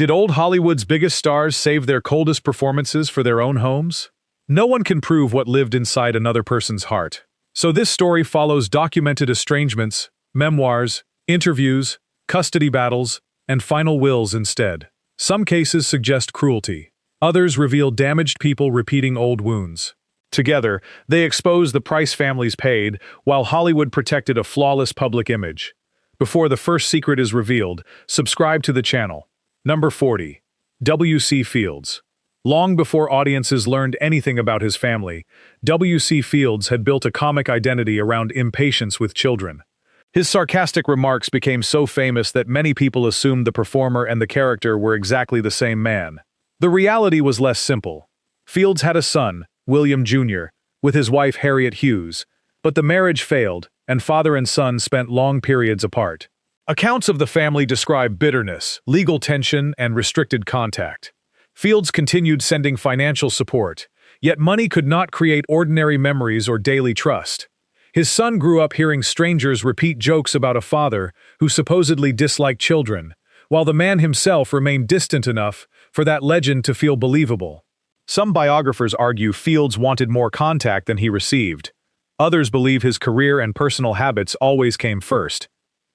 Did old Hollywood's biggest stars save their coldest performances for their own homes? No one can prove what lived inside another person's heart. So this story follows documented estrangements, memoirs, interviews, custody battles, and final wills instead. Some cases suggest cruelty. Others reveal damaged people repeating old wounds. Together, they expose the price families paid, while Hollywood protected a flawless public image. Before the first secret is revealed, subscribe to the channel. Number 40. W.C. Fields. Long before audiences learned anything about his family, W.C. Fields had built a comic identity around impatience with children. His sarcastic remarks became so famous that many people assumed the performer and the character were exactly the same man. The reality was less simple. Fields had a son, William Jr., with his wife Harriet Hughes, but the marriage failed, and father and son spent long periods apart. Accounts of the family describe bitterness, legal tension, and restricted contact. Fields continued sending financial support, yet money could not create ordinary memories or daily trust. His son grew up hearing strangers repeat jokes about a father who supposedly disliked children, while the man himself remained distant enough for that legend to feel believable. Some biographers argue Fields wanted more contact than he received. Others believe his career and personal habits always came first.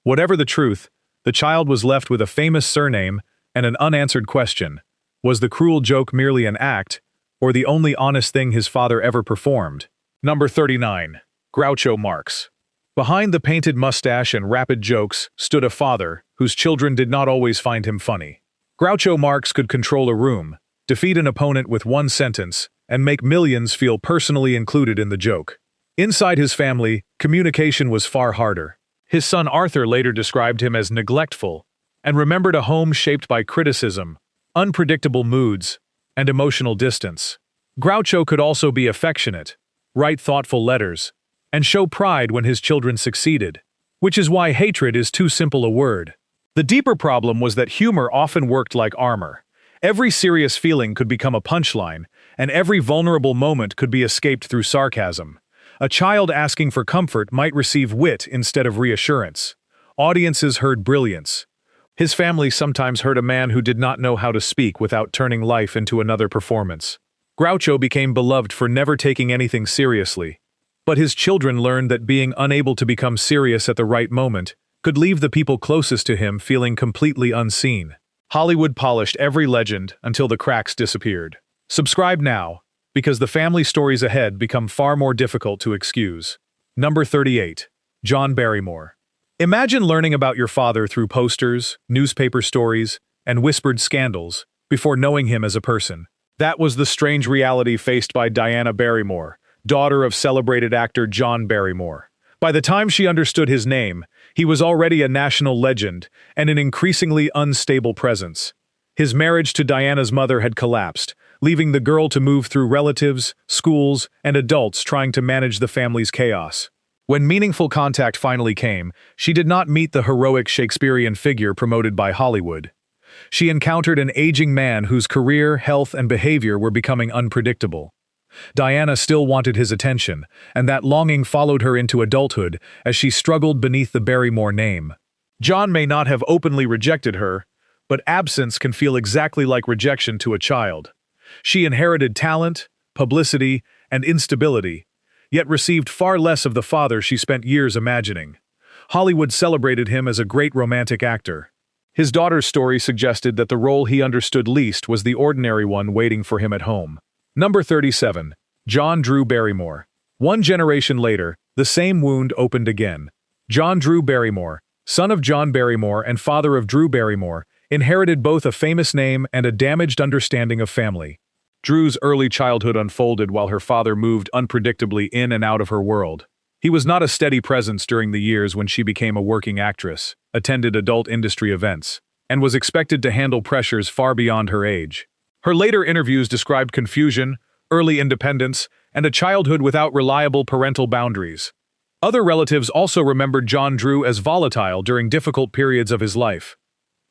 Whatever the truth, the child was left with a famous surname and an unanswered question. Was the cruel joke merely an act, or the only honest thing his father ever performed? Number 39. Groucho Marx. Behind the painted mustache and rapid jokes stood a father whose children did not always find him funny. Groucho Marx could control a room, defeat an opponent with one sentence, and make millions feel personally included in the joke. Inside his family, communication was far harder. His son Arthur later described him as neglectful, and remembered a home shaped by criticism, unpredictable moods, and emotional distance. Groucho could also be affectionate, write thoughtful letters, and show pride when his children succeeded, which is why hatred is too simple a word. The deeper problem was that humor often worked like armor. Every serious feeling could become a punchline, and every vulnerable moment could be escaped through sarcasm. A child asking for comfort might receive wit instead of reassurance. Audiences heard brilliance. His family sometimes heard a man who did not know how to speak without turning life into another performance. Groucho became beloved for never taking anything seriously. But his children learned that being unable to become serious at the right moment could leave the people closest to him feeling completely unseen. Hollywood polished every legend until the cracks disappeared. Subscribe now, because the family stories ahead become far more difficult to excuse. Number 38. John Barrymore. Imagine learning about your father through posters, newspaper stories, and whispered scandals before knowing him as a person. That was the strange reality faced by Diana Barrymore, daughter of celebrated actor John Barrymore. By the time she understood his name, he was already a national legend and an increasingly unstable presence. His marriage to Diana's mother had collapsed, leaving the girl to move through relatives, schools, and adults trying to manage the family's chaos. When meaningful contact finally came, she did not meet the heroic Shakespearean figure promoted by Hollywood. She encountered an aging man whose career, health, and behavior were becoming unpredictable. Diana still wanted his attention, and that longing followed her into adulthood as she struggled beneath the Barrymore name. John may not have openly rejected her, but absence can feel exactly like rejection to a child. She inherited talent, publicity, and instability, yet received far less of the father she spent years imagining. Hollywood celebrated him as a great romantic actor. His daughter's story suggested that the role he understood least was the ordinary one waiting for him at home. Number 37. John Drew Barrymore. One generation later, the same wound opened again. John Drew Barrymore, son of John Barrymore and father of Drew Barrymore, inherited both a famous name and a damaged understanding of family. Drew's early childhood unfolded while her father moved unpredictably in and out of her world. He was not a steady presence during the years when she became a working actress, attended adult industry events, and was expected to handle pressures far beyond her age. Her later interviews described confusion, early independence, and a childhood without reliable parental boundaries. Other relatives also remembered John Drew as volatile during difficult periods of his life.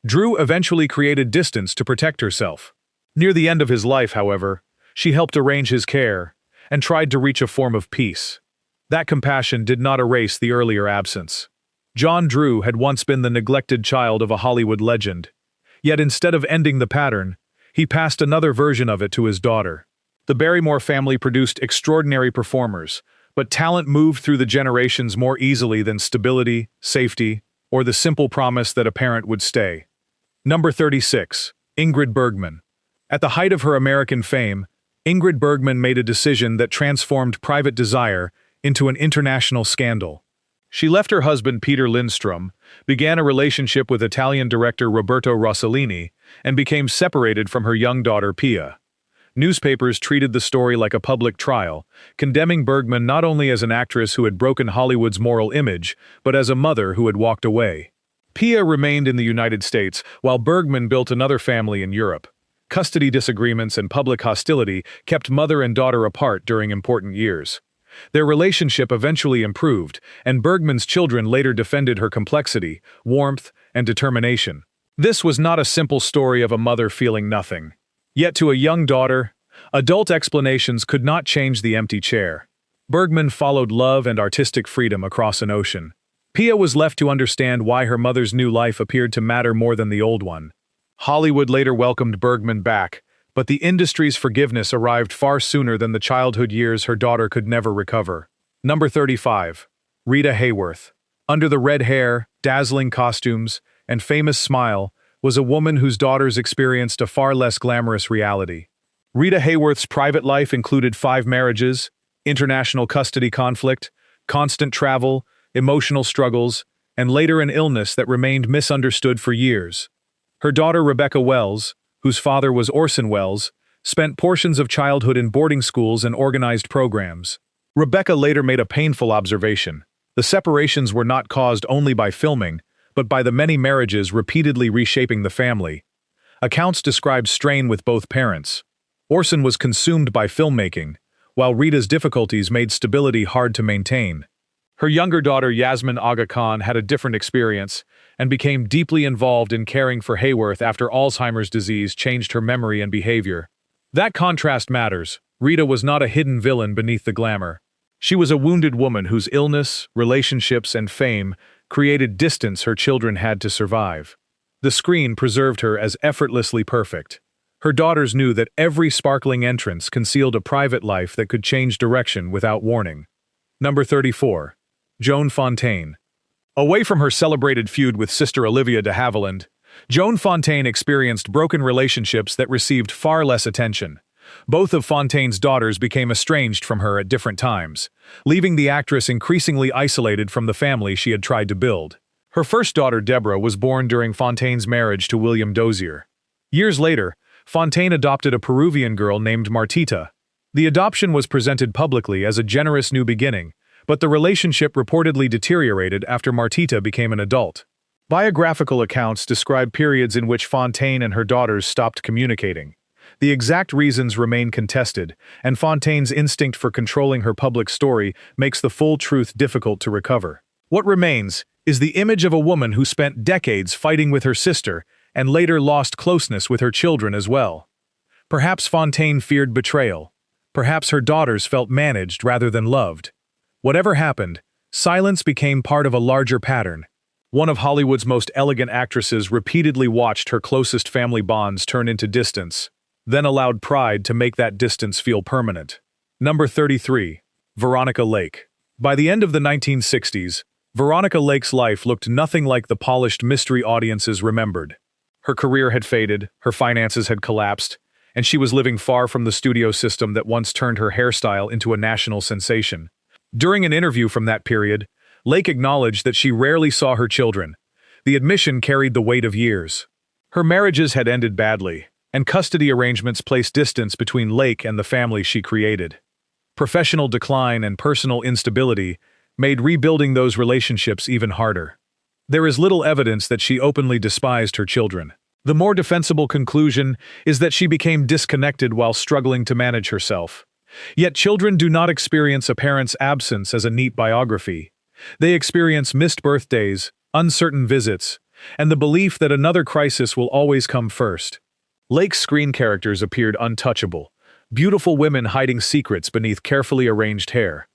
Drew eventually created distance to protect herself. Near the end of his life, however, she helped arrange his care and tried to reach a form of peace. That compassion did not erase the earlier absence. John Drew had once been the neglected child of a Hollywood legend. Yet instead of ending the pattern, he passed another version of it to his daughter. The Barrymore family produced extraordinary performers, but talent moved through the generations more easily than stability, safety, or the simple promise that a parent would stay. Number 36. Ingrid Bergman. At the height of her American fame, Ingrid Bergman made a decision that transformed private desire into an international scandal. She left her husband Peter Lindstrom, began a relationship with Italian director Roberto Rossellini, and became separated from her young daughter Pia. Newspapers treated the story like a public trial, condemning Bergman not only as an actress who had broken Hollywood's moral image, but as a mother who had walked away. Pia remained in the United States, while Bergman built another family in Europe. Custody disagreements and public hostility kept mother and daughter apart during important years. Their relationship eventually improved, and Bergman's children later defended her complexity, warmth, and determination. This was not a simple story of a mother feeling nothing. Yet to a young daughter, adult explanations could not change the empty chair. Bergman followed love and artistic freedom across an ocean. Pia was left to understand why her mother's new life appeared to matter more than the old one. Hollywood later welcomed Bergman back, but the industry's forgiveness arrived far sooner than the childhood years her daughter could never recover. Number 35. Rita Hayworth. Under the red hair, dazzling costumes, and famous smile was a woman whose daughters experienced a far less glamorous reality. Rita Hayworth's private life included 5 marriages, international custody conflict, constant travel, emotional struggles, and later an illness that remained misunderstood for years. Her daughter Rebecca Wells, whose father was Orson Welles, spent portions of childhood in boarding schools and organized programs. Rebecca later made a painful observation. The separations were not caused only by filming, but by the many marriages repeatedly reshaping the family. Accounts describe strain with both parents. Orson was consumed by filmmaking, while Rita's difficulties made stability hard to maintain. Her younger daughter Yasmin Aga Khan had a different experience and became deeply involved in caring for Hayworth after Alzheimer's disease changed her memory and behavior. That contrast matters. Rita was not a hidden villain beneath the glamour. She was a wounded woman whose illness, relationships, and fame created distance her children had to survive. The screen preserved her as effortlessly perfect. Her daughters knew that every sparkling entrance concealed a private life that could change direction without warning. Number 34. Joan Fontaine. Away from her celebrated feud with sister Olivia de Havilland, Joan Fontaine experienced broken relationships that received far less attention. Both of Fontaine's daughters became estranged from her at different times, leaving the actress increasingly isolated from the family she had tried to build. Her first daughter, Deborah, was born during Fontaine's marriage to William Dozier. Years later, Fontaine adopted a Peruvian girl named Martita. The adoption was presented publicly as a generous new beginning, but the relationship reportedly deteriorated after Martita became an adult. Biographical accounts describe periods in which Fontaine and her daughters stopped communicating. The exact reasons remain contested, and Fontaine's instinct for controlling her public story makes the full truth difficult to recover. What remains is the image of a woman who spent decades fighting with her sister and later lost closeness with her children as well. Perhaps Fontaine feared betrayal. Perhaps her daughters felt managed rather than loved. Whatever happened, silence became part of a larger pattern. One of Hollywood's most elegant actresses repeatedly watched her closest family bonds turn into distance, then allowed pride to make that distance feel permanent. Number 33. Veronica Lake. By the end of the 1960s, Veronica Lake's life looked nothing like the polished mystery audiences remembered. Her career had faded, her finances had collapsed, and she was living far from the studio system that once turned her hairstyle into a national sensation. During an interview from that period, Lake acknowledged that she rarely saw her children. The admission carried the weight of years. Her marriages had ended badly, and custody arrangements placed distance between Lake and the family she created. Professional decline and personal instability made rebuilding those relationships even harder. There is little evidence that she openly despised her children. The more defensible conclusion is that she became disconnected while struggling to manage herself. Yet children do not experience a parent's absence as a neat biography. They experience missed birthdays, uncertain visits, and the belief that another crisis will always come first. Lake's screen characters appeared untouchable, beautiful women hiding secrets beneath carefully arranged hair.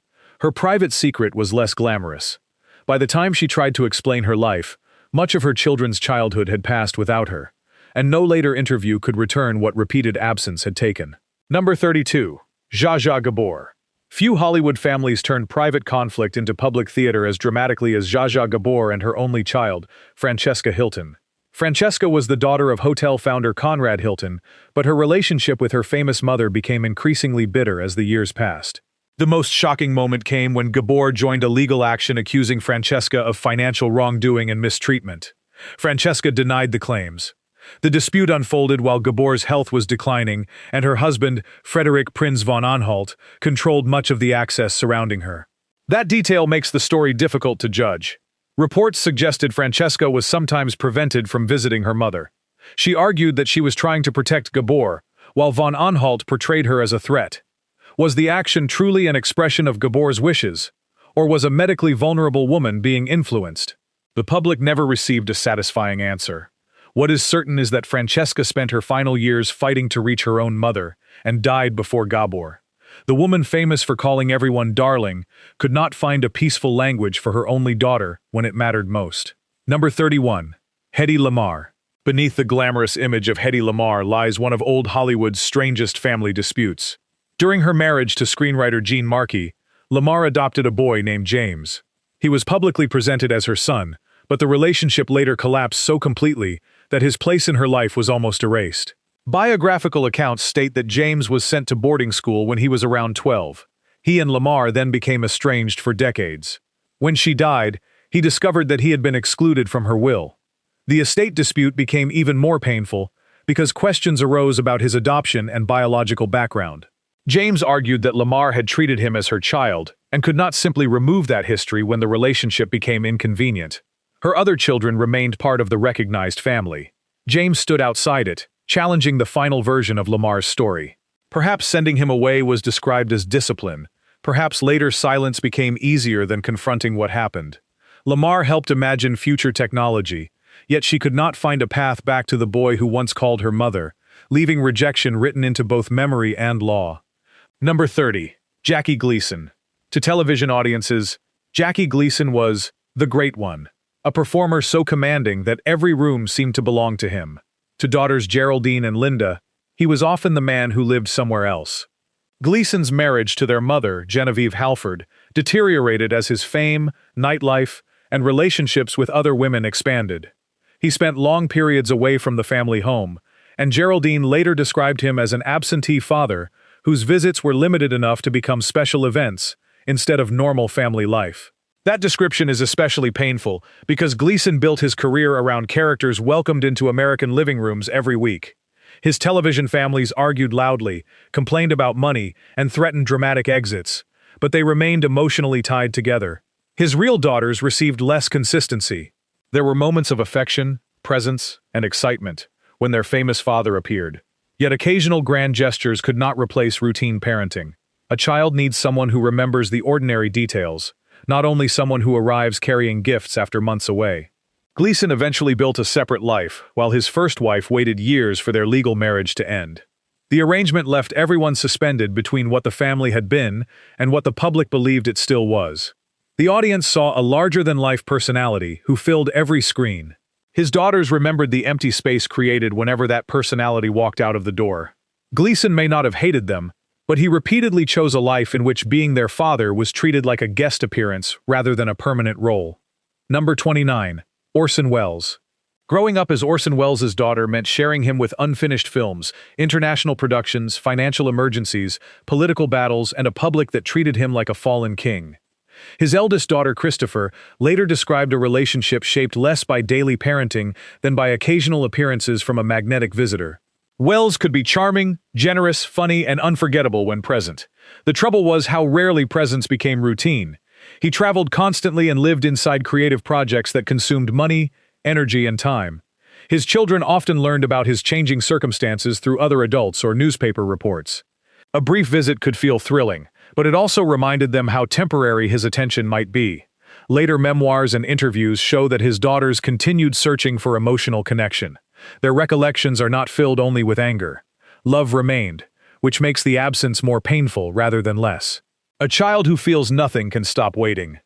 Her private secret was less glamorous. By the time she tried to explain her life, much of her children's childhood had passed without her. and no later interview could return what repeated absence had taken. Number 32. Zsa Zsa Gabor. Few Hollywood families turned private conflict into public theater as dramatically as Zsa Zsa Gabor and her only child, Francesca Hilton. Francesca was the daughter of hotel founder Conrad Hilton, but her relationship with her famous mother became increasingly bitter as the years passed. The most shocking moment came when Gabor joined a legal action accusing Francesca of financial wrongdoing and mistreatment. Francesca denied the claims. The dispute unfolded while Gabor's health was declining, and her husband, Frederick Prinz von Anhalt, controlled much of the access surrounding her. That detail makes the story difficult to judge. Reports suggested Francesca was sometimes prevented from visiting her mother. She argued that she was trying to protect Gabor, while von Anhalt portrayed her as a threat. Was the action truly an expression of Gabor's wishes, or was a medically vulnerable woman being influenced? The public never received a satisfying answer. What is certain is that Francesca spent her final years fighting to reach her own mother, and died before Gabor. The woman famous for calling everyone darling could not find a peaceful language for her only daughter when it mattered most. Number 31. Hedy Lamarr. Beneath the glamorous image of Hedy Lamarr lies one of old Hollywood's strangest family disputes. During her marriage to screenwriter Gene Markey, Lamarr adopted a boy named James. He was publicly presented as her son, but the relationship later collapsed so completely that his place in her life was almost erased. Biographical accounts state that James was sent to boarding school when he was around 12. He and Lamarr then became estranged for decades. When she died, he discovered that he had been excluded from her will. The estate dispute became even more painful because questions arose about his adoption and biological background. James argued that Lamarr had treated him as her child and could not simply remove that history when the relationship became inconvenient. Her other children remained part of the recognized family. James stood outside it, challenging the final version of Lamarr's story. Perhaps sending him away was described as discipline. Perhaps later silence became easier than confronting what happened. Lamarr helped imagine future technology, yet she could not find a path back to the boy who once called her mother, leaving rejection written into both memory and law. Number 30. Jackie Gleason. To television audiences, Jackie Gleason was the Great One, a performer so commanding that every room seemed to belong to him. To daughters Geraldine and Linda, he was often the man who lived somewhere else. Gleason's marriage to their mother, Genevieve Halford, deteriorated as his fame, nightlife, and relationships with other women expanded. He spent long periods away from the family home, and Geraldine later described him as an absentee father whose visits were limited enough to become special events instead of normal family life. That description is especially painful because Gleason built his career around characters welcomed into American living rooms every week. His television families argued loudly, complained about money, and threatened dramatic exits, but they remained emotionally tied together. His real daughters received less consistency. There were moments of affection, presence, and excitement when their famous father appeared. Yet occasional grand gestures could not replace routine parenting. A child needs someone who remembers the ordinary details, not only someone who arrives carrying gifts after months away. Gleason eventually built a separate life, while his first wife waited years for their legal marriage to end. The arrangement left everyone suspended between what the family had been and what the public believed it still was. The audience saw a larger-than-life personality who filled every screen. His daughters remembered the empty space created whenever that personality walked out of the door. Gleason may not have hated them, but he repeatedly chose a life in which being their father was treated like a guest appearance rather than a permanent role. Number 29. Orson Welles. Growing up as Orson Welles' daughter meant sharing him with unfinished films, international productions, financial emergencies, political battles, and a public that treated him like a fallen king. His eldest daughter, Christopher, later described a relationship shaped less by daily parenting than by occasional appearances from a magnetic visitor. Welles could be charming, generous, funny, and unforgettable when present. The trouble was how rarely presence became routine. He traveled constantly and lived inside creative projects that consumed money, energy, and time. His children often learned about his changing circumstances through other adults or newspaper reports. A brief visit could feel thrilling, but it also reminded them how temporary his attention might be. Later memoirs and interviews show that his daughters continued searching for emotional connection. Their recollections are not filled only with anger. Love remained, which makes the absence more painful rather than less. A child who feels nothing can stop waiting.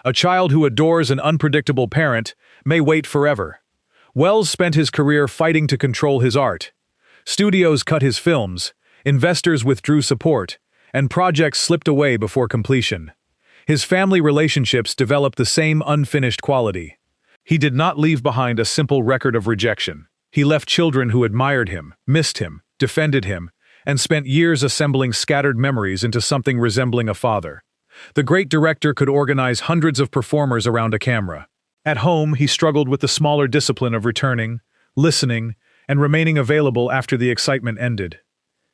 A child who adores an unpredictable parent may wait forever. Wells spent his career fighting to control his art. Studios cut his films, investors withdrew support, and projects slipped away before completion. His family relationships developed the same unfinished quality. He did not leave behind a simple record of rejection. He left children who admired him, missed him, defended him, and spent years assembling scattered memories into something resembling a father. The great director could organize hundreds of performers around a camera. At home, he struggled with the smaller discipline of returning, listening, and remaining available after the excitement ended.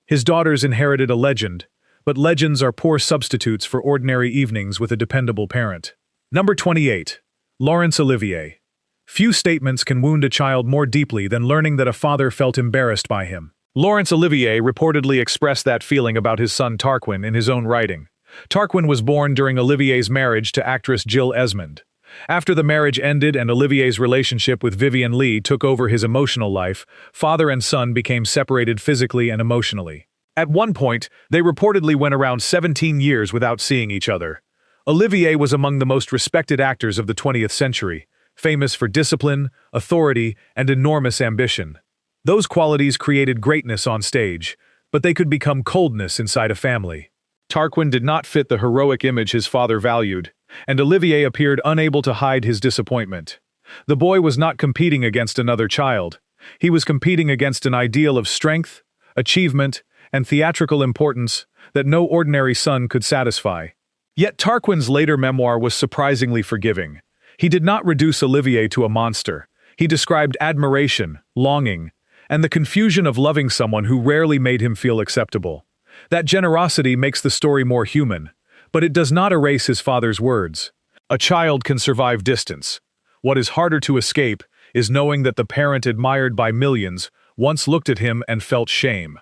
His daughters inherited a legend, but legends are poor substitutes for ordinary evenings with a dependable parent. Number 28. Laurence Olivier. Few statements can wound a child more deeply than learning that a father felt embarrassed by him. Laurence Olivier reportedly expressed that feeling about his son Tarquin in his own writing. Tarquin was born during Olivier's marriage to actress Jill Esmond. After the marriage ended and Olivier's relationship with Vivien Leigh took over his emotional life, father and son became separated physically and emotionally. At one point, they reportedly went around 17 years without seeing each other. Olivier was among the most respected actors of the 20th century, famous for discipline, authority, and enormous ambition. Those qualities created greatness on stage, but they could become coldness inside a family. Tarquin did not fit the heroic image his father valued, and Olivier appeared unable to hide his disappointment. The boy was not competing against another child. He was competing against an ideal of strength, achievement, and theatrical importance that no ordinary son could satisfy. Yet Tarquin's later memoir was surprisingly forgiving. He did not reduce Olivier to a monster. He described admiration, longing, and the confusion of loving someone who rarely made him feel acceptable. That generosity makes the story more human, but it does not erase his father's words. A child can survive distance. What is harder to escape is knowing that the parent admired by millions once looked at him and felt shame.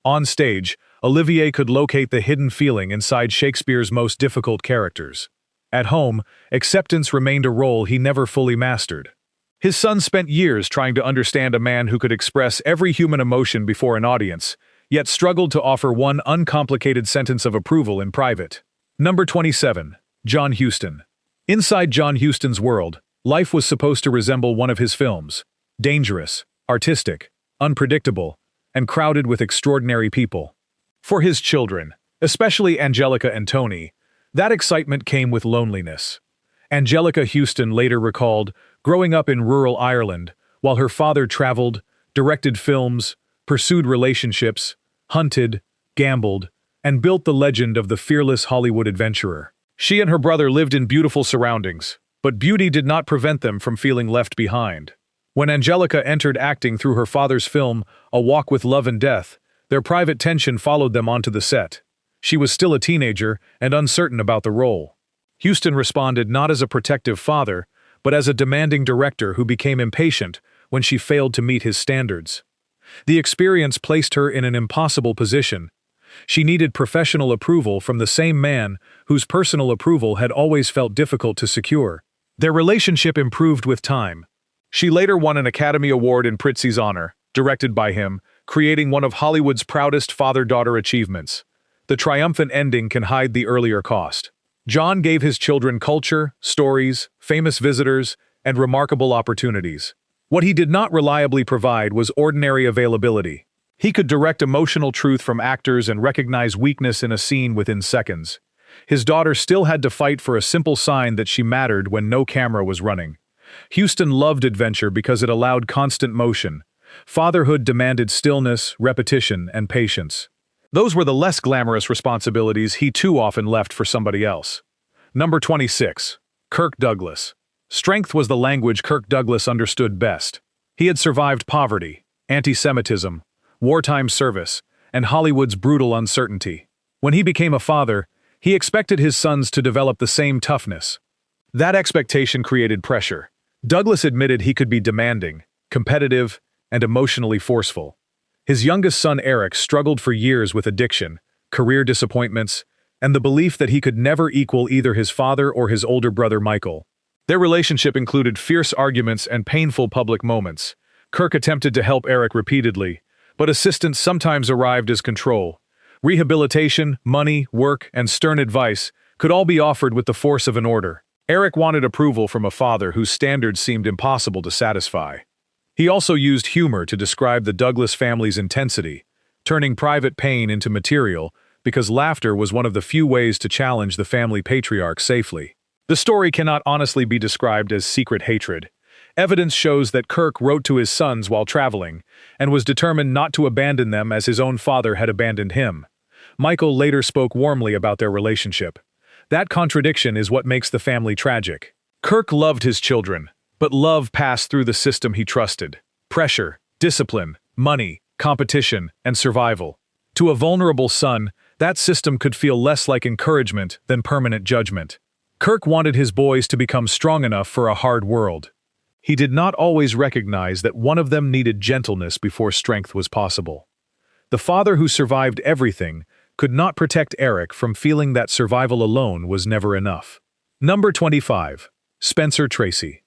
On stage, Olivier could locate the hidden feeling inside Shakespeare's most difficult characters. At home, acceptance remained a role he never fully mastered. His son spent years trying to understand a man who could express every human emotion before an audience, yet struggled to offer one uncomplicated sentence of approval in private. Number 27. John Huston. Inside John Huston's world, life was supposed to resemble one of his films: dangerous, artistic, unpredictable, and crowded with extraordinary people. For his children, especially Angelica and Tony, that excitement came with loneliness. Angelica Huston later recalled growing up in rural Ireland while her father traveled, directed films, pursued relationships, hunted, gambled, and built the legend of the fearless Hollywood adventurer. She and her brother lived in beautiful surroundings, but beauty did not prevent them from feeling left behind. When Angelica entered acting through her father's film, A Walk with Love and Death, their private tension followed them onto the set. She was still a teenager and uncertain about the role. Huston responded not as a protective father, but as a demanding director who became impatient when she failed to meet his standards. The experience placed her in an impossible position. She needed professional approval from the same man whose personal approval had always felt difficult to secure. Their relationship improved with time. She later won an Academy Award in Prizzi's honor, directed by him, creating one of Hollywood's proudest father-daughter achievements. The triumphant ending can hide the earlier cost. John gave his children culture, stories, famous visitors, and remarkable opportunities. What he did not reliably provide was ordinary availability. He could direct emotional truth from actors and recognize weakness in a scene within seconds. His daughter still had to fight for a simple sign that she mattered when no camera was running. Huston loved adventure because it allowed constant motion. Fatherhood demanded stillness, repetition, and patience. Those were the less glamorous responsibilities he too often left for somebody else. Number 26. Kirk Douglas. Strength was the language Kirk Douglas understood best. He had survived poverty, anti-Semitism, wartime service, and Hollywood's brutal uncertainty. When he became a father, he expected his sons to develop the same toughness. That expectation created pressure. Douglas admitted he could be demanding, competitive, and emotionally forceful. His youngest son Eric struggled for years with addiction, career disappointments, and the belief that he could never equal either his father or his older brother Michael. Their relationship included fierce arguments and painful public moments. Kirk attempted to help Eric repeatedly, but assistance sometimes arrived as control. Rehabilitation, money, work, and stern advice could all be offered with the force of an order. Eric wanted approval from a father whose standards seemed impossible to satisfy. He also used humor to describe the Douglas family's intensity, turning private pain into material because laughter was one of the few ways to challenge the family patriarch safely. The story cannot honestly be described as secret hatred. Evidence shows that Kirk wrote to his sons while traveling and was determined not to abandon them as his own father had abandoned him. Michael later spoke warmly about their relationship. That contradiction is what makes the family tragic. Kirk loved his children, but love passed through the system he trusted: pressure, discipline, money, competition, and survival. To a vulnerable son, that system could feel less like encouragement than permanent judgment. Kirk wanted his boys to become strong enough for a hard world. He did not always recognize that one of them needed gentleness before strength was possible. The father who survived everything could not protect Eric from feeling that survival alone was never enough. Number 25. Spencer Tracy.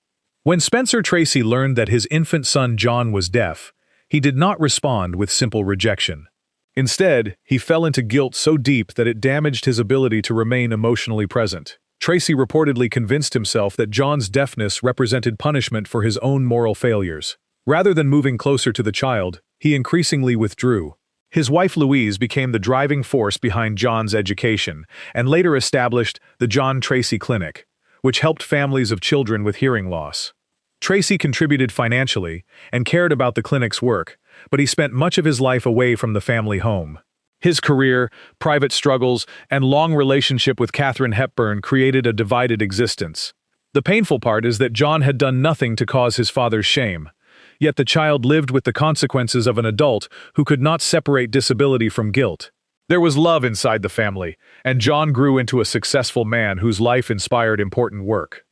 When Spencer Tracy learned that his infant son John was deaf, he did not respond with simple rejection. Instead, he fell into guilt so deep that it damaged his ability to remain emotionally present. Tracy reportedly convinced himself that John's deafness represented punishment for his own moral failures. Rather than moving closer to the child, he increasingly withdrew. His wife Louise became the driving force behind John's education and later established the John Tracy Clinic, which helped families of children with hearing loss. Tracy contributed financially and cared about the clinic's work, but he spent much of his life away from the family home. His career, private struggles, and long relationship with Katharine Hepburn created a divided existence. The painful part is that John had done nothing to cause his father's shame. Yet the child lived with the consequences of an adult who could not separate disability from guilt. There was love inside the family, and John grew into a successful man whose life inspired important work.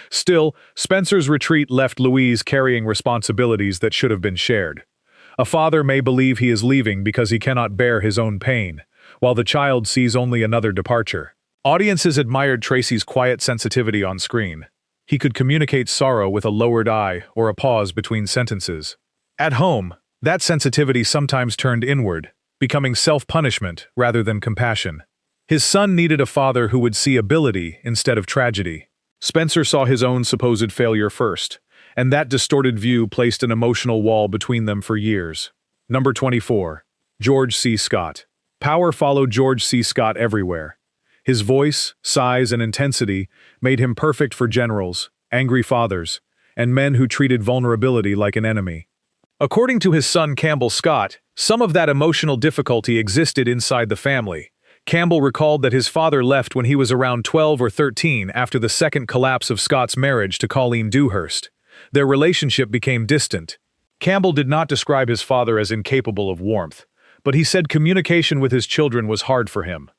Still, Spencer's retreat left Louise carrying responsibilities that should have been shared. A father may believe he is leaving because he cannot bear his own pain, while the child sees only another departure. Audiences admired Tracy's quiet sensitivity on screen. He could communicate sorrow with a lowered eye or a pause between sentences. At home, that sensitivity sometimes turned inward, becoming self-punishment rather than compassion. His son needed a father who would see ability instead of tragedy. Spencer saw his own supposed failure first, and that distorted view placed an emotional wall between them for years. Number 24. George C. Scott. Power followed George C. Scott everywhere. His voice, size, and intensity made him perfect for generals, angry fathers, and men who treated vulnerability like an enemy. According to his son Campbell Scott, some of that emotional difficulty existed inside the family. Campbell recalled that his father left when he was around 12 or 13 after the second collapse of Scott's marriage to Colleen Dewhurst. Their relationship became distant. Campbell did not describe his father as incapable of warmth, but he said communication with his children was hard for him.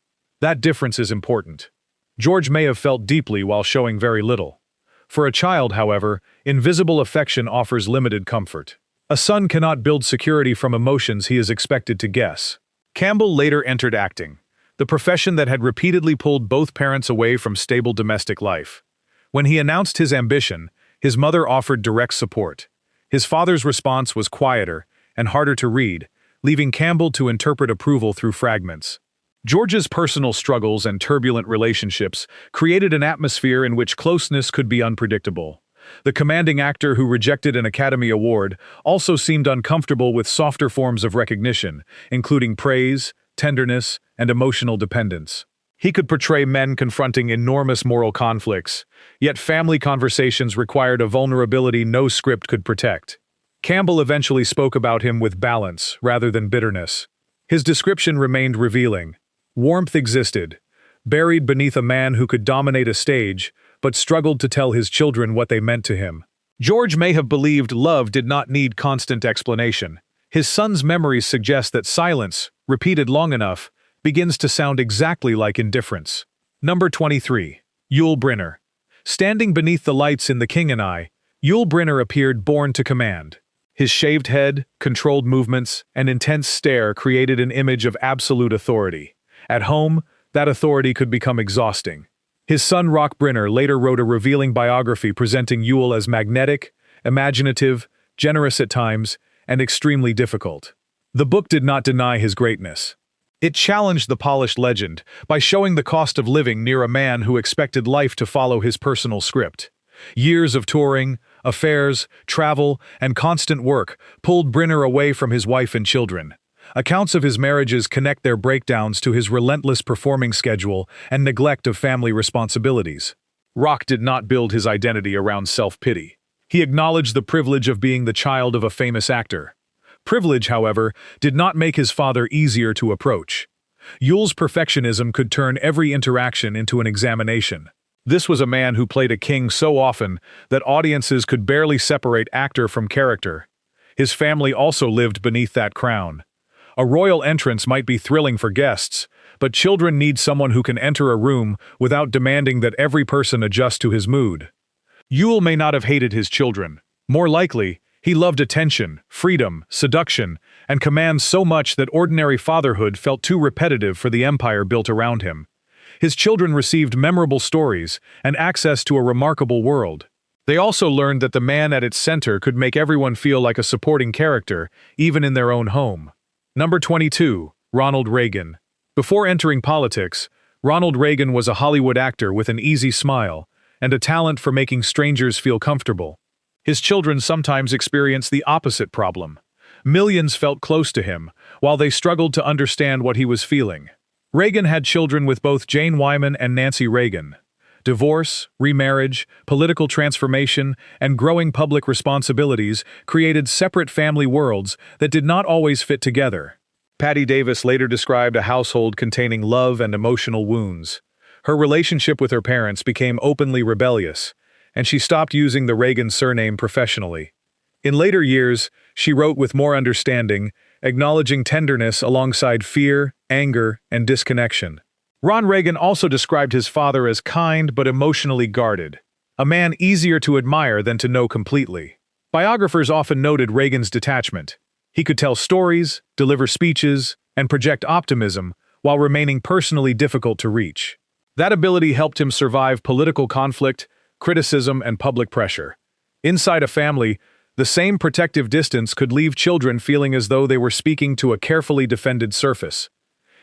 That difference is important. George may have felt deeply while showing very little. For a child, however, invisible affection offers limited comfort. A son cannot build security from emotions he is expected to guess. Campbell later entered acting, the profession that had repeatedly pulled both parents away from stable domestic life. When he announced his ambition, his mother offered direct support. His father's response was quieter and harder to read, leaving Campbell to interpret approval through fragments. George's personal struggles and turbulent relationships created an atmosphere in which closeness could be unpredictable. The commanding actor who rejected an Academy Award also seemed uncomfortable with softer forms of recognition, including praise, tenderness, and emotional dependence. He could portray men confronting enormous moral conflicts, yet family conversations required a vulnerability no script could protect. Campbell eventually spoke about him with balance rather than bitterness. His description remained revealing. Warmth existed, buried beneath a man who could dominate a stage, but struggled to tell his children what they meant to him. George may have believed love did not need constant explanation. His son's memories suggest that silence, repeated long enough, begins to sound exactly like indifference. Number 23. Yul Brynner. Standing beneath the lights in The King and I, Yul Brynner appeared born to command. His shaved head, controlled movements, and intense stare created an image of absolute authority. At home, that authority could become exhausting. His son Rock Brynner later wrote a revealing biography presenting Yul as magnetic, imaginative, generous at times, and extremely difficult. The book did not deny his greatness. It challenged the polished legend by showing the cost of living near a man who expected life to follow his personal script. Years of touring, affairs, travel, and constant work pulled Brynner away from his wife and children. Accounts of his marriages connect their breakdowns to his relentless performing schedule and neglect of family responsibilities. Rock did not build his identity around self-pity. He acknowledged the privilege of being the child of a famous actor. Privilege, however, did not make his father easier to approach. Yule's perfectionism could turn every interaction into an examination. This was a man who played a king so often that audiences could barely separate actor from character. His family also lived beneath that crown. A royal entrance might be thrilling for guests, but children need someone who can enter a room without demanding that every person adjust to his mood. Yule may not have hated his children. More likely, he loved attention, freedom, seduction, and command so much that ordinary fatherhood felt too repetitive for the empire built around him. His children received memorable stories and access to a remarkable world. They also learned that the man at its center could make everyone feel like a supporting character, even in their own home. Number 22. Ronald Reagan. Before entering politics, Ronald Reagan was a Hollywood actor with an easy smile and a talent for making strangers feel comfortable. His children sometimes experienced the opposite problem. Millions felt close to him, while they struggled to understand what he was feeling. Reagan had children with both Jane Wyman and Nancy Reagan. Divorce, remarriage, political transformation, and growing public responsibilities created separate family worlds that did not always fit together. Patti Davis later described a household containing love and emotional wounds. Her relationship with her parents became openly rebellious, and she stopped using the Reagan surname professionally. In later years, she wrote with more understanding, acknowledging tenderness alongside fear, anger, and disconnection. Ron Reagan also described his father as kind but emotionally guarded, a man easier to admire than to know completely. Biographers often noted Reagan's detachment. He could tell stories, deliver speeches, and project optimism while remaining personally difficult to reach. That ability helped him survive political conflict, criticism, and public pressure. Inside a family, the same protective distance could leave children feeling as though they were speaking to a carefully defended surface.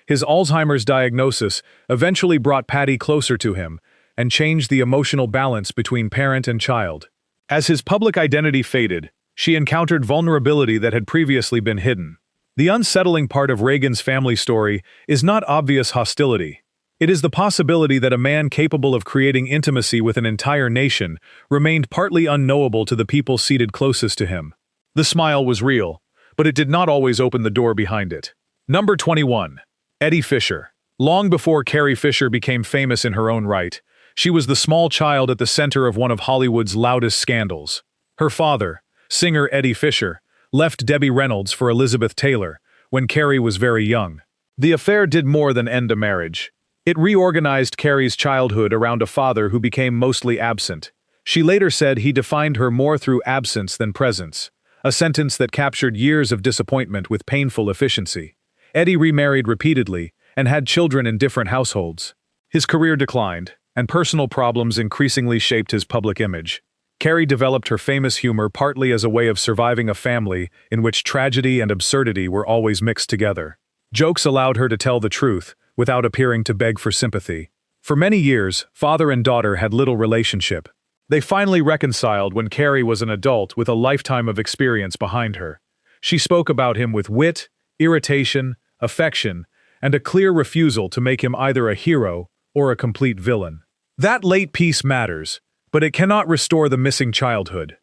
His Alzheimer's diagnosis eventually brought Patti closer to him and changed the emotional balance between parent and child. As his public identity faded, she encountered vulnerability that had previously been hidden. The unsettling part of Reagan's family story is not obvious hostility. It is the possibility that a man capable of creating intimacy with an entire nation remained partly unknowable to the people seated closest to him. The smile was real, but it did not always open the door behind it. Number 21. Eddie Fisher. Long before Carrie Fisher became famous in her own right, she was the small child at the center of one of Hollywood's loudest scandals. Her father, singer Eddie Fisher, left Debbie Reynolds for Elizabeth Taylor when Carrie was very young. The affair did more than end a marriage. It reorganized Carrie's childhood around a father who became mostly absent. She later said he defined her more through absence than presence, a sentence that captured years of disappointment with painful efficiency. Eddie remarried repeatedly and had children in different households. His career declined, and personal problems increasingly shaped his public image. Carrie developed her famous humor partly as a way of surviving a family in which tragedy and absurdity were always mixed together. Jokes allowed her to tell the truth, without appearing to beg for sympathy. For many years, father and daughter had little relationship. They finally reconciled when Carrie was an adult with a lifetime of experience behind her. She spoke about him with wit, irritation, affection, and a clear refusal to make him either a hero or a complete villain. That late peace matters, but it cannot restore the missing childhood.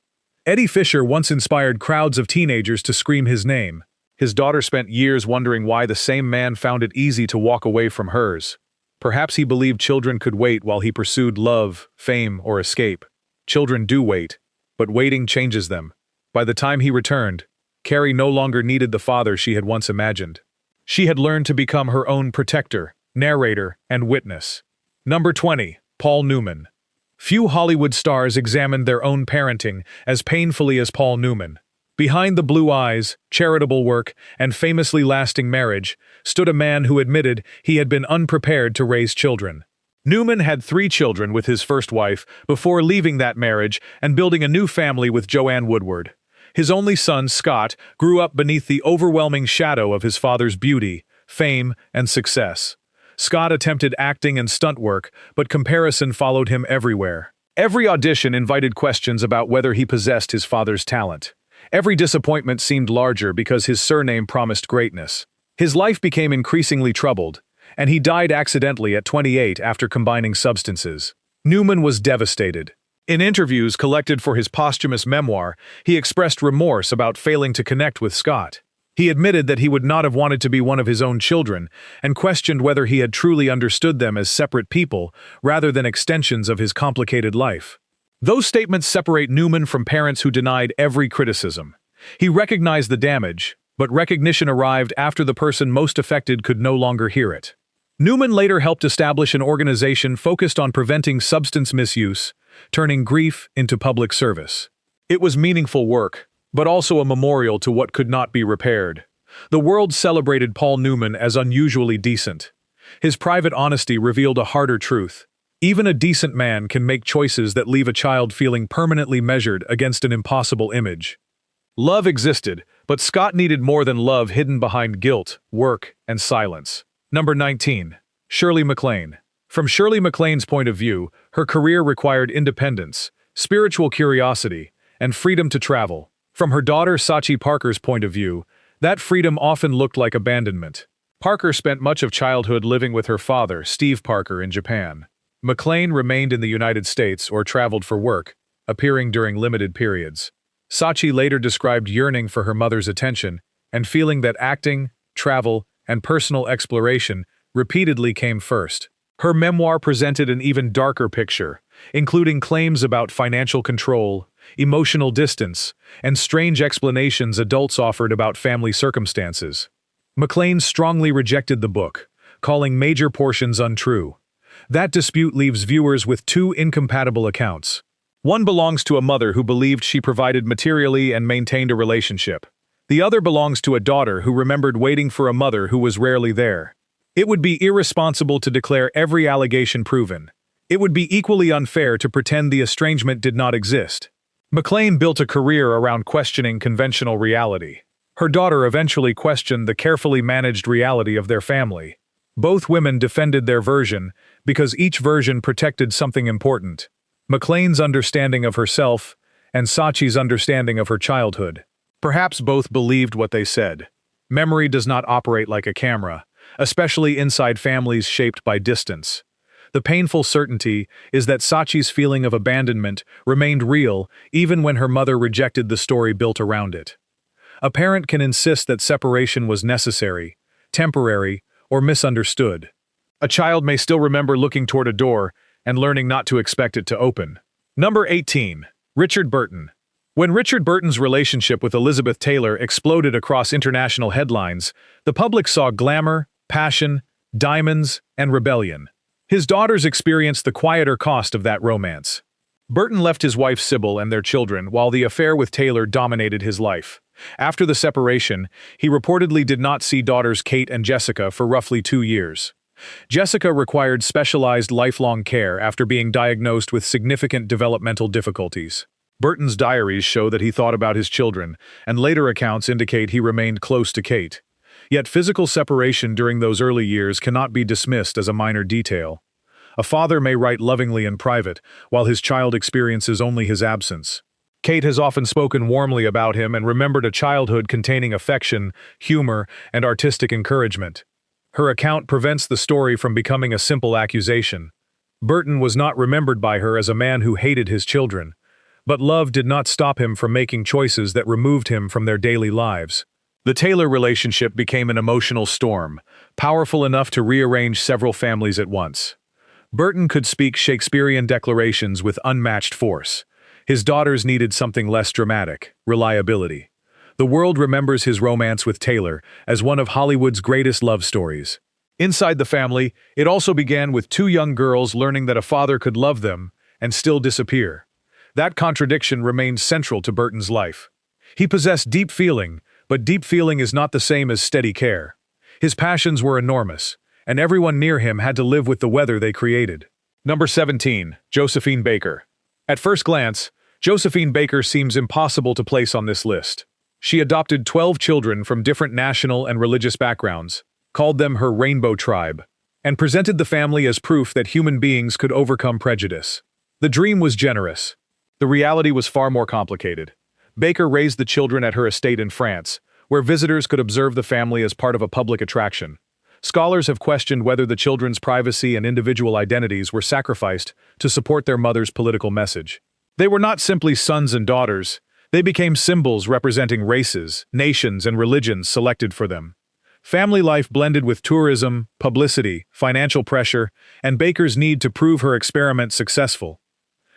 Eddie Fisher once inspired crowds of teenagers to scream his name. His daughter spent years wondering why the same man found it easy to walk away from hers. Perhaps he believed children could wait while he pursued love, fame, or escape. Children do wait, but waiting changes them. By the time he returned, Carrie no longer needed the father she had once imagined. She had learned to become her own protector, narrator, and witness. Number 20. Paul Newman. Few Hollywood stars examined their own parenting as painfully as Paul Newman. Behind the blue eyes, charitable work, and famously lasting marriage stood a man who admitted he had been unprepared to raise children. Newman had 3 children with his first wife before leaving that marriage and building a new family with Joanne Woodward. His only son, Scott, grew up beneath the overwhelming shadow of his father's beauty, fame, and success. Scott attempted acting and stunt work, but comparison followed him everywhere. Every audition invited questions about whether he possessed his father's talent. Every disappointment seemed larger because his surname promised greatness. His life became increasingly troubled, and he died accidentally at 28 after combining substances. Newman was devastated. In interviews collected for his posthumous memoir, he expressed remorse about failing to connect with Scott. He admitted that he would not have wanted to be one of his own children, and questioned whether he had truly understood them as separate people rather than extensions of his complicated life. Those statements separate Newman from parents who denied every criticism. He recognized the damage, but recognition arrived after the person most affected could no longer hear it. Newman later helped establish an organization focused on preventing substance misuse, turning grief into public service. It was meaningful work, but also a memorial to what could not be repaired. The world celebrated Paul Newman as unusually decent. His private honesty revealed a harder truth. Even a decent man can make choices that leave a child feeling permanently measured against an impossible image. Love existed, but Scott needed more than love hidden behind guilt, work, and silence. Number 19. Shirley MacLaine. From Shirley MacLaine's point of view, her career required independence, spiritual curiosity, and freedom to travel. From her daughter Sachi Parker's point of view, that freedom often looked like abandonment. Parker spent much of childhood living with her father, Steve Parker, in Japan. MacLaine remained in the United States or traveled for work, appearing during limited periods. Sachi later described yearning for her mother's attention and feeling that acting, travel, and personal exploration repeatedly came first. Her memoir presented an even darker picture, including claims about financial control, emotional distance, and strange explanations adults offered about family circumstances. MacLaine strongly rejected the book, calling major portions untrue. That dispute leaves viewers with two incompatible accounts. One belongs to a mother who believed she provided materially and maintained a relationship. The other belongs to a daughter who remembered waiting for a mother who was rarely there. It would be irresponsible to declare every allegation proven. It would be equally unfair to pretend the estrangement did not exist. MacLaine built a career around questioning conventional reality. Her daughter eventually questioned the carefully managed reality of their family. Both women defended their version because each version protected something important: MacLaine's understanding of herself and Sachi's understanding of her childhood. Perhaps both believed what they said. Memory does not operate like a camera, especially inside families shaped by distance. The painful certainty is that Sachi's feeling of abandonment remained real even when her mother rejected the story built around it. A parent can insist that separation was necessary, temporary, or misunderstood. A child may still remember looking toward a door and learning not to expect it to open. Number 18. Richard Burton. When Richard Burton's relationship with Elizabeth Taylor exploded across international headlines, the public saw glamour, passion, diamonds, and rebellion. His daughters experienced the quieter cost of that romance. Burton left his wife Sybil and their children while the affair with Taylor dominated his life. After the separation, he reportedly did not see daughters Kate and Jessica for roughly 2 years. Jessica required specialized lifelong care after being diagnosed with significant developmental difficulties. Burton's diaries show that he thought about his children, and later accounts indicate he remained close to Kate. Yet physical separation during those early years cannot be dismissed as a minor detail. A father may write lovingly in private, while his child experiences only his absence. Kate has often spoken warmly about him and remembered a childhood containing affection, humor, and artistic encouragement. Her account prevents the story from becoming a simple accusation. Burton was not remembered by her as a man who hated his children, but love did not stop him from making choices that removed him from their daily lives. The Taylor relationship became an emotional storm, powerful enough to rearrange several families at once. Burton could speak Shakespearean declarations with unmatched force. His daughters needed something less dramatic: reliability. The world remembers his romance with Taylor as one of Hollywood's greatest love stories. Inside the family, it also began with 2 young girls learning that a father could love them and still disappear. That contradiction remained central to Burton's life. He possessed deep feeling, but deep feeling is not the same as steady care. His passions were enormous, and everyone near him had to live with the weather they created. Number 17. Josephine Baker. At first glance, Josephine Baker seems impossible to place on this list. She adopted 12 children from different national and religious backgrounds, called them her rainbow tribe, and presented the family as proof that human beings could overcome prejudice. The dream was generous. The reality was far more complicated. Baker raised the children at her estate in France, where visitors could observe the family as part of a public attraction. Scholars have questioned whether the children's privacy and individual identities were sacrificed to support their mother's political message. They were not simply sons and daughters, they became symbols representing races, nations, and religions selected for them. Family life blended with tourism, publicity, financial pressure, and Baker's need to prove her experiment successful.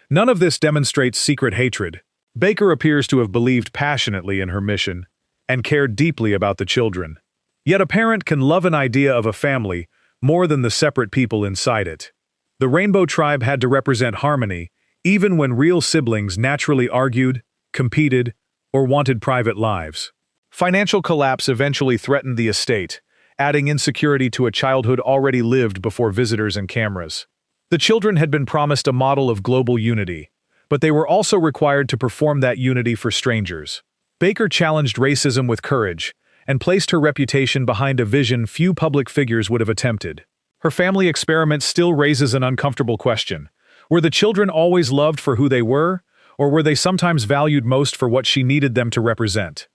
None of this demonstrates secret hatred. Baker appears to have believed passionately in her mission and cared deeply about the children. Yet a parent can love an idea of a family more than the separate people inside it. The Rainbow Tribe had to represent harmony, even when real siblings naturally argued, competed, or wanted private lives. Financial collapse eventually threatened the estate, adding insecurity to a childhood already lived before visitors and cameras. The children had been promised a model of global unity, but they were also required to perform that unity for strangers. Baker challenged racism with courage and placed her reputation behind a vision few public figures would have attempted. Her family experiment still raises an uncomfortable question. Were the children always loved for who they were, or were they sometimes valued most for what she needed them to represent?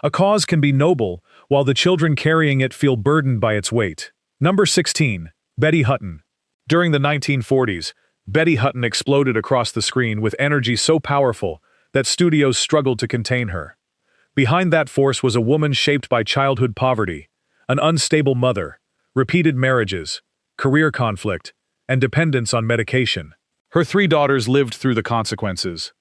A cause can be noble, while the children carrying it feel burdened by its weight. Number 16. Betty Hutton. During the 1940s, Betty Hutton exploded across the screen with energy so powerful that studios struggled to contain her. Behind that force was a woman shaped by childhood poverty, an unstable mother, repeated marriages, career conflict, and dependence on medication. Her 3 daughters lived through the consequences.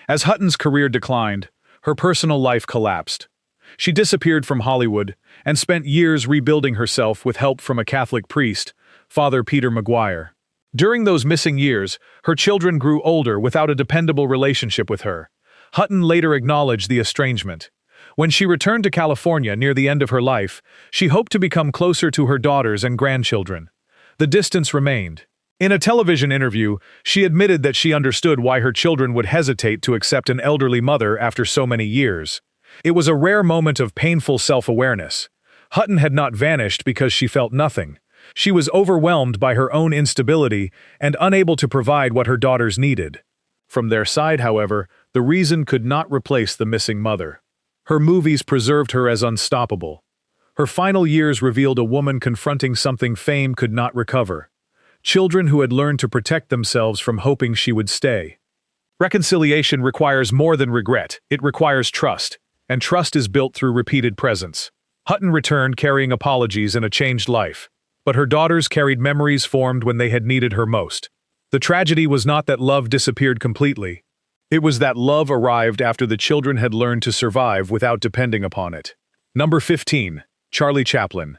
As Hutton's career declined, her personal life collapsed. She disappeared from Hollywood and spent years rebuilding herself with help from a Catholic priest, Father Peter McGuire. During those missing years, her children grew older without a dependable relationship with her. Hutton later acknowledged the estrangement. When she returned to California near the end of her life, she hoped to become closer to her daughters and grandchildren. The distance remained. In a television interview, she admitted that she understood why her children would hesitate to accept an elderly mother after so many years. It was a rare moment of painful self-awareness. Hutton had not vanished because she felt nothing. She was overwhelmed by her own instability and unable to provide what her daughters needed. From their side, however, the reason could not replace the missing mother. Her movies preserved her as unstoppable. Her final years revealed a woman confronting something fame could not recover. Children who had learned to protect themselves from hoping she would stay. Reconciliation requires more than regret, it requires trust, and trust is built through repeated presence. Hutton returned carrying apologies and a changed life, but her daughters carried memories formed when they had needed her most. The tragedy was not that love disappeared completely. It was that love arrived after the children had learned to survive without depending upon it. Number 15. Charlie Chaplin.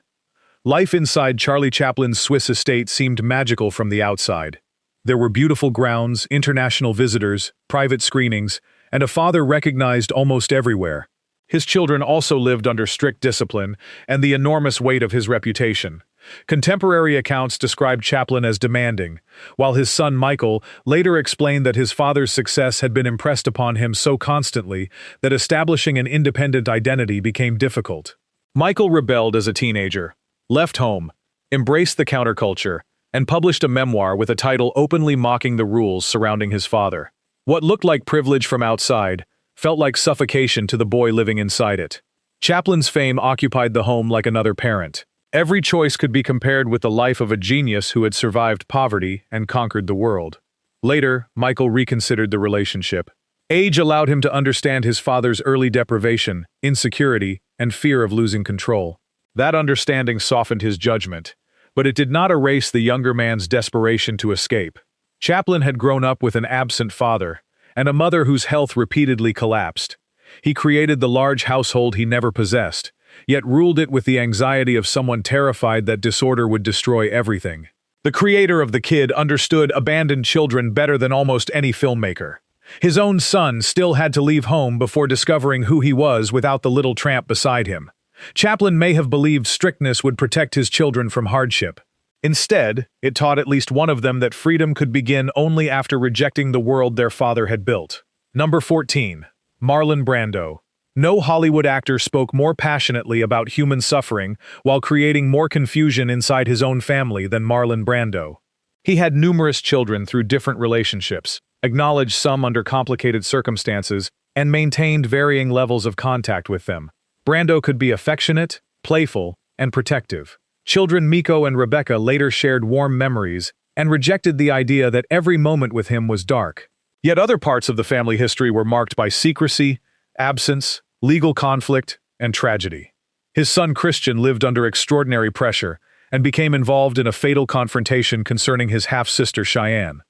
Life inside Charlie Chaplin's Swiss estate seemed magical from the outside. There were beautiful grounds, international visitors, private screenings, and a father recognized almost everywhere. His children also lived under strict discipline and the enormous weight of his reputation. Contemporary accounts described Chaplin as demanding, while his son Michael later explained that his father's success had been impressed upon him so constantly that establishing an independent identity became difficult. Michael rebelled as a teenager, left home, embraced the counterculture, and published a memoir with a title openly mocking the rules surrounding his father. What looked like privilege from outside felt like suffocation to the boy living inside it. Chaplin's fame occupied the home like another parent. Every choice could be compared with the life of a genius who had survived poverty and conquered the world. Later, Michael reconsidered the relationship. Age allowed him to understand his father's early deprivation, insecurity, and fear of losing control. That understanding softened his judgment, but it did not erase the younger man's desperation to escape. Chaplin had grown up with an absent father, and a mother whose health repeatedly collapsed. He created the large household he never possessed, yet ruled it with the anxiety of someone terrified that disorder would destroy everything. The creator of The Kid understood abandoned children better than almost any filmmaker. His own son still had to leave home before discovering who he was without the little tramp beside him. Chaplin may have believed strictness would protect his children from hardship. Instead, it taught at least one of them that freedom could begin only after rejecting the world their father had built. Number 14. Marlon Brando. No Hollywood actor spoke more passionately about human suffering while creating more confusion inside his own family than Marlon Brando. He had numerous children through different relationships, acknowledged some under complicated circumstances, and maintained varying levels of contact with them. Brando could be affectionate, playful, and protective. Children Miko and Rebecca later shared warm memories and rejected the idea that every moment with him was dark. Yet other parts of the family history were marked by secrecy, absence, legal conflict, and tragedy. His son Christian lived under extraordinary pressure and became involved in a fatal confrontation concerning his half-sister Cheyenne.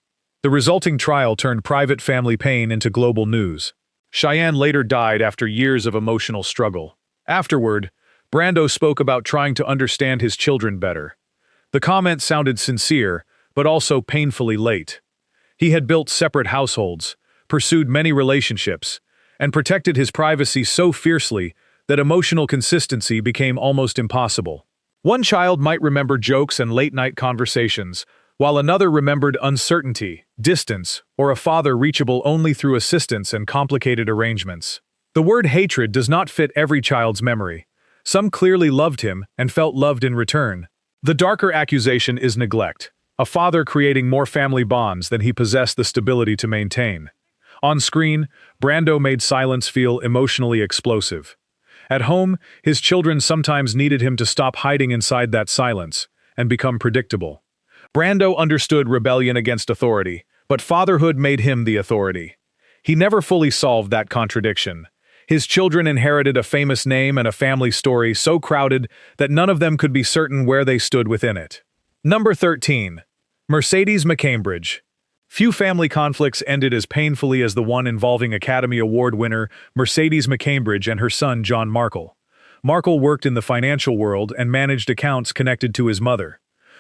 The resulting trial turned private family pain into global news. Cheyenne later died after years of emotional struggle. Afterward, Brando spoke about trying to understand his children better. The comment sounded sincere, but also painfully late. He had built separate households, pursued many relationships, and protected his privacy so fiercely that emotional consistency became almost impossible. One child might remember jokes and late-night conversations, while another remembered uncertainty, distance, or a father reachable only through assistance and complicated arrangements. The word hatred does not fit every child's memory. Some clearly loved him and felt loved in return. The darker accusation is neglect, a father creating more family bonds than he possessed the stability to maintain. On screen, Brando made silence feel emotionally explosive. At home, his children sometimes needed him to stop hiding inside that silence and become predictable. Brando understood rebellion against authority, but fatherhood made him the authority. He never fully solved that contradiction. His children inherited a famous name and a family story so crowded that none of them could be certain where they stood within it. Number 13. Mercedes McCambridge. Few family conflicts ended as painfully as the one involving Academy Award winner Mercedes McCambridge and her son John Markle. Markle worked in the financial world and managed accounts connected to his mother.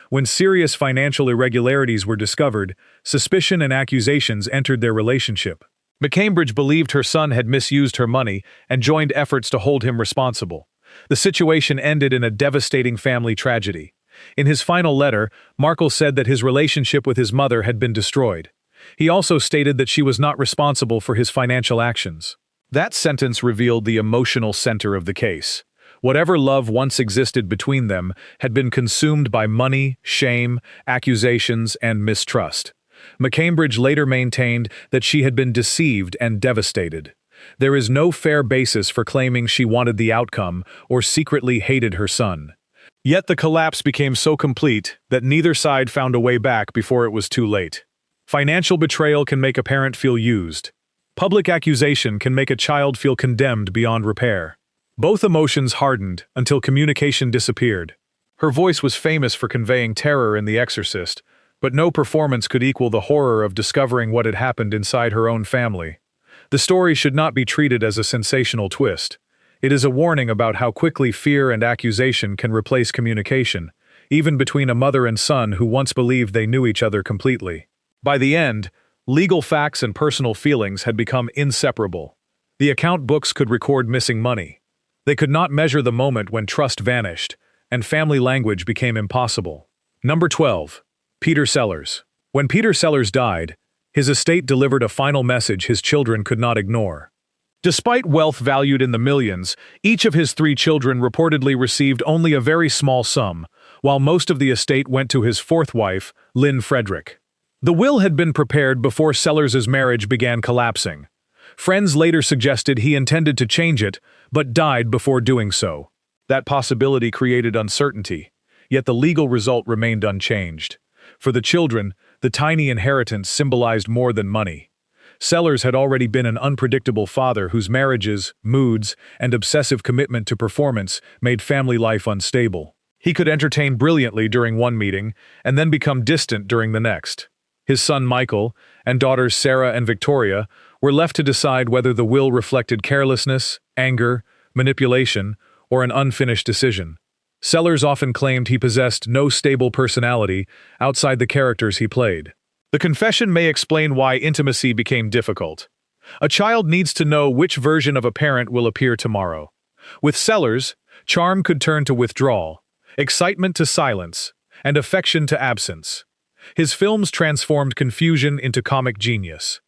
When serious financial irregularities were discovered, suspicion and accusations entered their relationship. McCambridge believed her son had misused her money and joined efforts to hold him responsible. The situation ended in a devastating family tragedy. In his final letter, Markle said that his relationship with his mother had been destroyed. He also stated that she was not responsible for his financial actions. That sentence revealed the emotional center of the case. Whatever love once existed between them had been consumed by money, shame, accusations, and mistrust. McCambridge later maintained that she had been deceived and devastated. There is no fair basis for claiming she wanted the outcome or secretly hated her son. Yet the collapse became so complete that neither side found a way back before it was too late. Financial betrayal can make a parent feel used. Public accusation can make a child feel condemned beyond repair. Both emotions hardened until communication disappeared. Her voice was famous for conveying terror in The Exorcist, but no performance could equal the horror of discovering what had happened inside her own family. The story should not be treated as a sensational twist. It is a warning about how quickly fear and accusation can replace communication, even between a mother and son who once believed they knew each other completely. By the end, legal facts and personal feelings had become inseparable. The account books could record missing money. They could not measure the moment when trust vanished, and family language became impossible. Number 12. Peter Sellers. When Peter Sellers died, his estate delivered a final message his children could not ignore. Despite wealth valued in the millions, each of his 3 children reportedly received only a very small sum, while most of the estate went to his 4th wife, Lynn Frederick. The will had been prepared before Sellers's marriage began collapsing. Friends later suggested he intended to change it, but died before doing so. That possibility created uncertainty, yet the legal result remained unchanged. For the children, the tiny inheritance symbolized more than money. Sellers had already been an unpredictable father whose marriages, moods, and obsessive commitment to performance made family life unstable. He could entertain brilliantly during one meeting and then become distant during the next. His son Michael and daughters Sarah and Victoria were left to decide whether the will reflected carelessness, anger, manipulation, or an unfinished decision. Sellers often claimed he possessed no stable personality outside the characters he played. The confession may explain why intimacy became difficult. A child needs to know which version of a parent will appear tomorrow. With Sellers, charm could turn to withdrawal, excitement to silence, and affection to absence. His films transformed confusion into comic genius.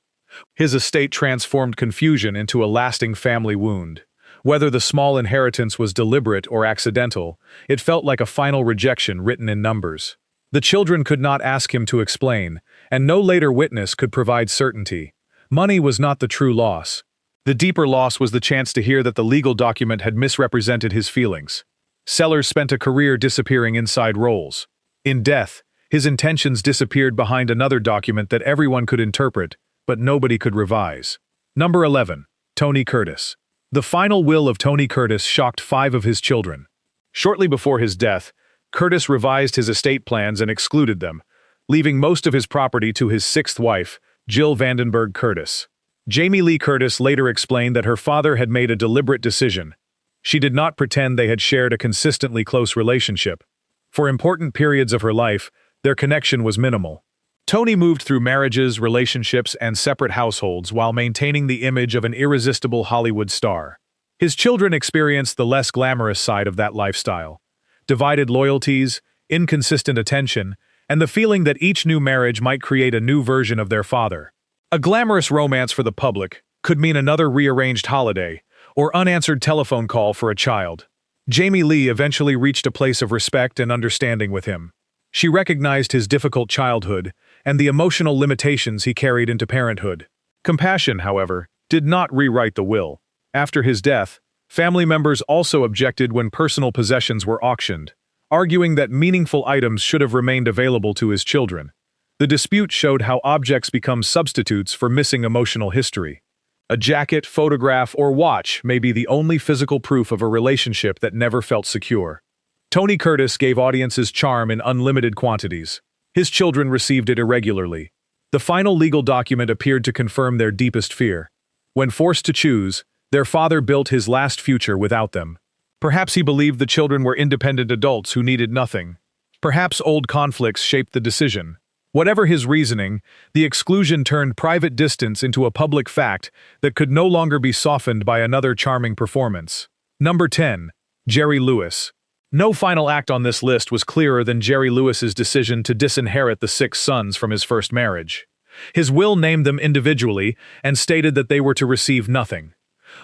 His estate transformed confusion into a lasting family wound. Whether the small inheritance was deliberate or accidental, it felt like a final rejection written in numbers. The children could not ask him to explain, and no later witness could provide certainty. Money was not the true loss. The deeper loss was the chance to hear that the legal document had misrepresented his feelings. Sellers spent a career disappearing inside roles. In death, his intentions disappeared behind another document that everyone could interpret, but nobody could revise. Number 11. Tony Curtis. The final will of Tony Curtis shocked 5 of his children. Shortly before his death, Curtis revised his estate plans and excluded them, leaving most of his property to his 6th wife, Jill Vandenberg Curtis. Jamie Lee Curtis later explained that her father had made a deliberate decision. She did not pretend they had shared a consistently close relationship. For important periods of her life, their connection was minimal. Tony moved through marriages, relationships, and separate households while maintaining the image of an irresistible Hollywood star. His children experienced the less glamorous side of that lifestyle. Divided loyalties, inconsistent attention, and the feeling that each new marriage might create a new version of their father. A glamorous romance for the public could mean another rearranged holiday or unanswered telephone call for a child. Jamie Lee eventually reached a place of respect and understanding with him. She recognized his difficult childhood and the emotional limitations he carried into parenthood. Compassion, however, did not rewrite the will. After his death, family members also objected when personal possessions were auctioned, arguing that meaningful items should have remained available to his children. The dispute showed how objects become substitutes for missing emotional history. A jacket, photograph, or watch may be the only physical proof of a relationship that never felt secure. Tony Curtis gave audiences charm in unlimited quantities. His children received it irregularly. The final legal document appeared to confirm their deepest fear. When forced to choose, their father built his last future without them. Perhaps he believed the children were independent adults who needed nothing. Perhaps old conflicts shaped the decision. Whatever his reasoning, the exclusion turned private distance into a public fact that could no longer be softened by another charming performance. Number 10. Jerry Lewis. No final act on this list was clearer than Jerry Lewis's decision to disinherit the 6 sons from his first marriage. His will named them individually and stated that they were to receive nothing.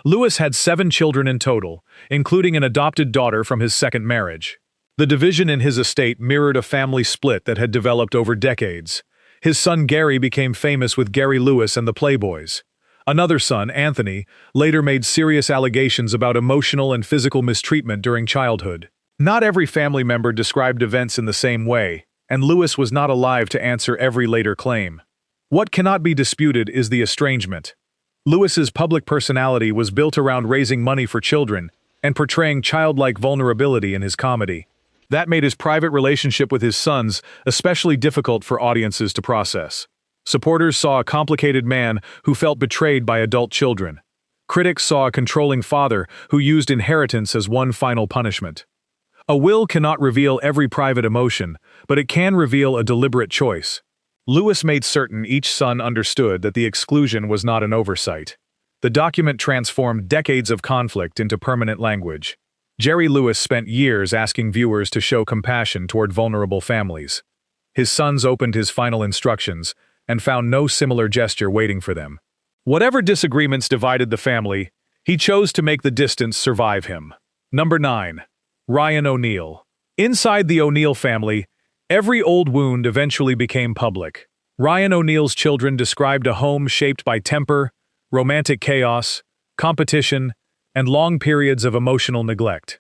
Lewis had 7 children in total, including an adopted daughter from his second marriage. The division in his estate mirrored a family split that had developed over decades. His son Gary became famous with Gary Lewis and the Playboys. Another son, Anthony, later made serious allegations about emotional and physical mistreatment during childhood. Not every family member described events in the same way, and Lewis was not alive to answer every later claim. What cannot be disputed is the estrangement. Lewis's public personality was built around raising money for children and portraying childlike vulnerability in his comedy. That made his private relationship with his sons especially difficult for audiences to process. Supporters saw a complicated man who felt betrayed by adult children. Critics saw a controlling father who used inheritance as one final punishment. A will cannot reveal every private emotion, but it can reveal a deliberate choice. Lewis made certain each son understood that the exclusion was not an oversight. The document transformed decades of conflict into permanent language. Jerry Lewis spent years asking viewers to show compassion toward vulnerable families. His sons opened his final instructions and found no similar gesture waiting for them. Whatever disagreements divided the family, he chose to make the distance survive him. Number 9. Ryan O'Neal. Inside the O'Neal family, every old wound eventually became public. Ryan O'Neal's children described a home shaped by temper, romantic chaos, competition, and long periods of emotional neglect.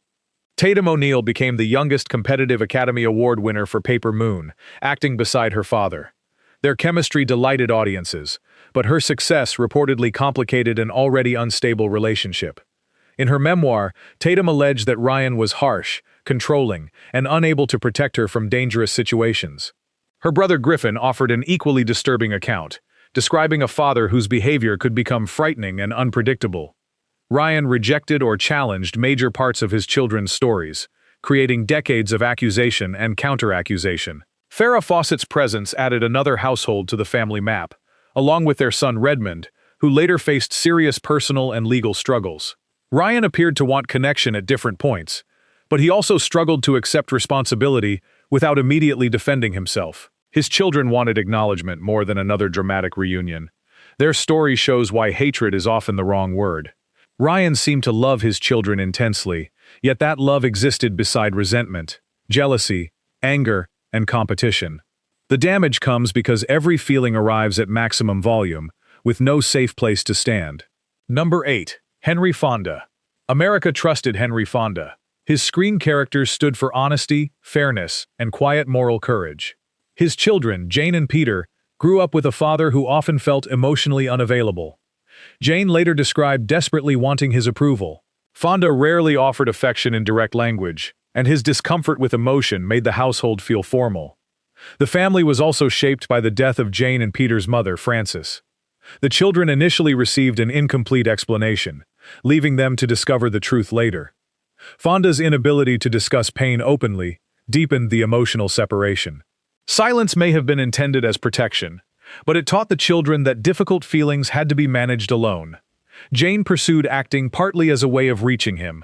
Tatum O'Neal became the youngest competitive Academy Award winner for Paper Moon, acting beside her father. Their chemistry delighted audiences, but her success reportedly complicated an already unstable relationship. In her memoir, Tatum alleged that Ryan was harsh, controlling, and unable to protect her from dangerous situations. Her brother Griffin offered an equally disturbing account, describing a father whose behavior could become frightening and unpredictable. Ryan rejected or challenged major parts of his children's stories, creating decades of accusation and counter-accusation. Farrah Fawcett's presence added another household to the family map, along with their son Redmond, who later faced serious personal and legal struggles. Ryan appeared to want connection at different points, but he also struggled to accept responsibility without immediately defending himself. His children wanted acknowledgement more than another dramatic reunion. Their story shows why hatred is often the wrong word. Ryan seemed to love his children intensely, yet that love existed beside resentment, jealousy, anger, and competition. The damage comes because every feeling arrives at maximum volume, with no safe place to stand. Number 8. Henry Fonda. America trusted Henry Fonda. His screen characters stood for honesty, fairness, and quiet moral courage. His children, Jane and Peter, grew up with a father who often felt emotionally unavailable. Jane later described desperately wanting his approval. Fonda rarely offered affection in direct language, and his discomfort with emotion made the household feel formal. The family was also shaped by the death of Jane and Peter's mother, Frances. The children initially received an incomplete explanation, leaving them to discover the truth later. Fonda's inability to discuss pain openly deepened the emotional separation. Silence may have been intended as protection, but it taught the children that difficult feelings had to be managed alone. Jane pursued acting partly as a way of reaching him.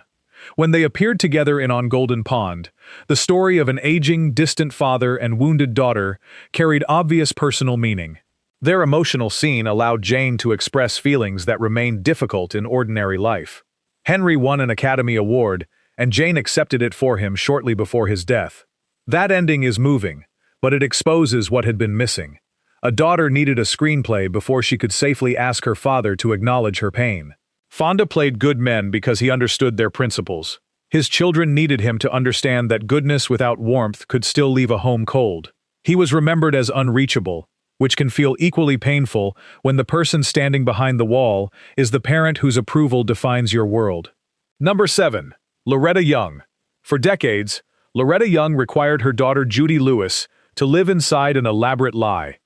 When they appeared together in On Golden Pond, the story of an aging, distant father and wounded daughter carried obvious personal meaning. Their emotional scene allowed Jane to express feelings that remained difficult in ordinary life. Henry won an Academy Award, and Jane accepted it for him shortly before his death. That ending is moving, but it exposes what had been missing. A daughter needed a screenplay before she could safely ask her father to acknowledge her pain. Fonda played good men because he understood their principles. His children needed him to understand that goodness without warmth could still leave a home cold. He was remembered as unreachable, which can feel equally painful when the person standing behind the wall is the parent whose approval defines your world. Number 7. Loretta Young. For decades, Loretta Young required her daughter Judy Lewis to live inside an elaborate lie.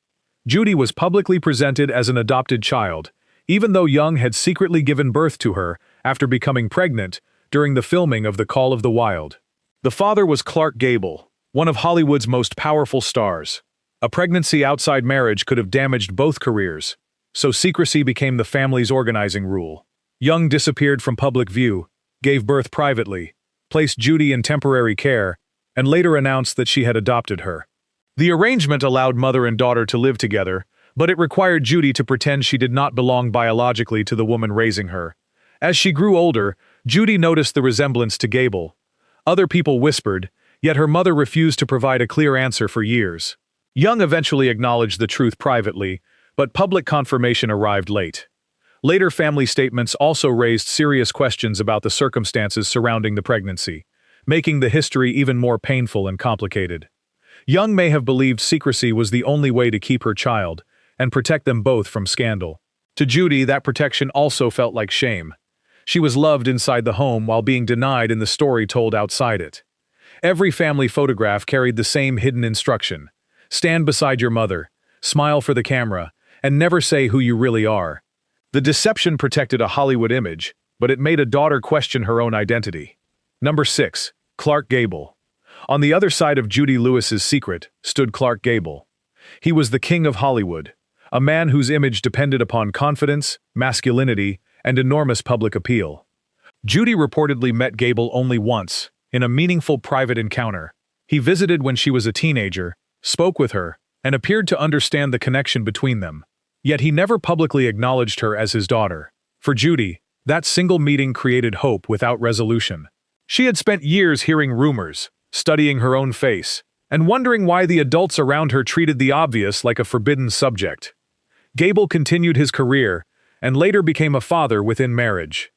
Judy was publicly presented as an adopted child, even though Young had secretly given birth to her after becoming pregnant during the filming of The Call of the Wild. The father was Clark Gable, one of Hollywood's most powerful stars. A pregnancy outside marriage could have damaged both careers, so secrecy became the family's organizing rule. Young disappeared from public view, gave birth privately, placed Judy in temporary care, and later announced that she had adopted her. The arrangement allowed mother and daughter to live together, but it required Judy to pretend she did not belong biologically to the woman raising her. As she grew older, Judy noticed the resemblance to Gable. Other people whispered, yet her mother refused to provide a clear answer for years. Young eventually acknowledged the truth privately, but public confirmation arrived late. Later family statements also raised serious questions about the circumstances surrounding the pregnancy, making the history even more painful and complicated. Young may have believed secrecy was the only way to keep her child and protect them both from scandal. To Judy, that protection also felt like shame. She was loved inside the home while being denied in the story told outside it. Every family photograph carried the same hidden instruction: stand beside your mother, smile for the camera, and never say who you really are. The deception protected a Hollywood image, but it made a daughter question her own identity. Number 6. Clark Gable. On the other side of Judy Lewis's secret stood Clark Gable. He was the king of Hollywood, a man whose image depended upon confidence, masculinity, and enormous public appeal. Judy reportedly met Gable only once, in a meaningful private encounter. He visited when she was a teenager, spoke with her, and appeared to understand the connection between them. Yet he never publicly acknowledged her as his daughter. For Judy, that single meeting created hope without resolution. She had spent years hearing rumors, studying her own face, and wondering why the adults around her treated the obvious like a forbidden subject. Gable continued his career, and later became a father within marriage.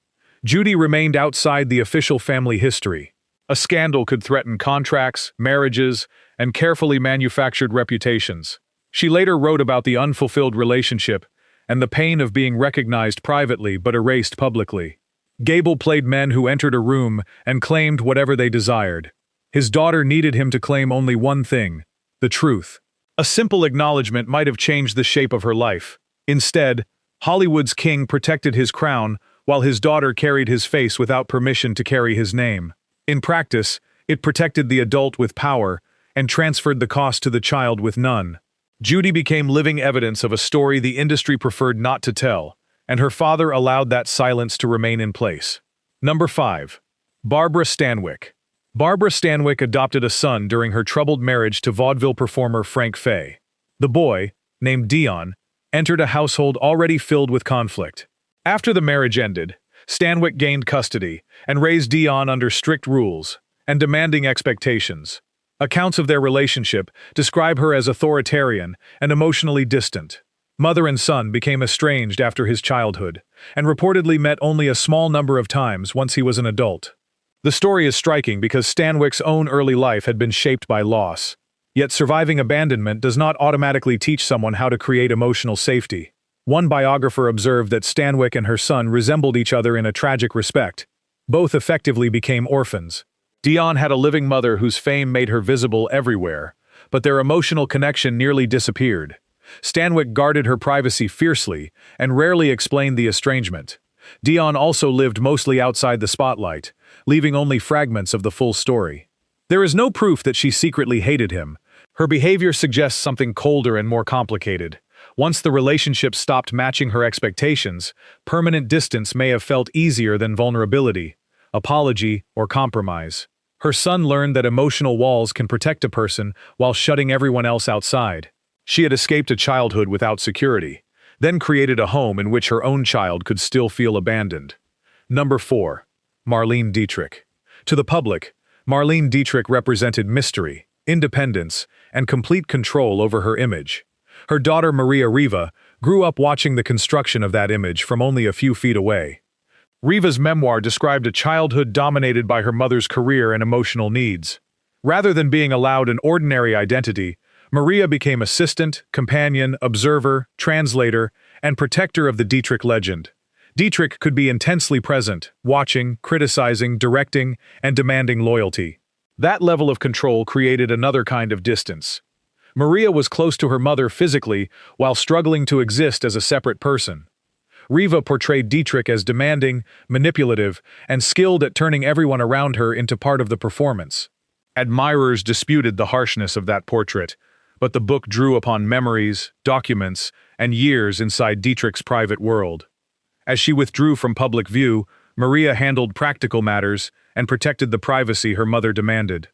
Judy remained outside the official family history. A scandal could threaten contracts, marriages, and carefully manufactured reputations. She later wrote about the unfulfilled relationship and the pain of being recognized privately but erased publicly. Gable played men who entered a room and claimed whatever they desired. His daughter needed him to claim only one thing: the truth. A simple acknowledgement might have changed the shape of her life. Instead, Hollywood's king protected his crown while his daughter carried his face without permission to carry his name. In practice, it protected the adult with power and transferred the cost to the child with none. Judy became living evidence of a story the industry preferred not to tell, and her father allowed that silence to remain in place. Number 5. Barbara Stanwyck. Barbara Stanwyck adopted a son during her troubled marriage to vaudeville performer Frank Fay. The boy, named Dion, entered a household already filled with conflict. After the marriage ended, Stanwyck gained custody and raised Dion under strict rules and demanding expectations. Accounts of their relationship describe her as authoritarian and emotionally distant. Mother and son became estranged after his childhood, and reportedly met only a small number of times once he was an adult. The story is striking because Stanwyk's own early life had been shaped by loss. Yet surviving abandonment does not automatically teach someone how to create emotional safety. One biographer observed that Stanwyck and her son resembled each other in a tragic respect. Both effectively became orphans. Dion had a living mother whose fame made her visible everywhere, but their emotional connection nearly disappeared. Stanwyck guarded her privacy fiercely and rarely explained the estrangement. Dion also lived mostly outside the spotlight, leaving only fragments of the full story. There is no proof that she secretly hated him. Her behavior suggests something colder and more complicated. Once the relationship stopped matching her expectations, permanent distance may have felt easier than vulnerability, apology, or compromise. Her son learned that emotional walls can protect a person while shutting everyone else outside. She had escaped a childhood without security, then created a home in which her own child could still feel abandoned. Number 4. Marlene Dietrich. To the public, Marlene Dietrich represented mystery, independence, and complete control over her image. Her daughter Maria Riva grew up watching the construction of that image from only a few feet away. Riva's memoir described a childhood dominated by her mother's career and emotional needs. Rather than being allowed an ordinary identity, Maria became assistant, companion, observer, translator, and protector of the Dietrich legend. Dietrich could be intensely present, watching, criticizing, directing, and demanding loyalty. That level of control created another kind of distance. Maria was close to her mother physically while struggling to exist as a separate person. Riva portrayed Dietrich as demanding, manipulative, and skilled at turning everyone around her into part of the performance. Admirers disputed the harshness of that portrait, but the book drew upon memories, documents, and years inside Dietrich's private world. As she withdrew from public view, Maria handled practical matters and protected the privacy her mother demanded.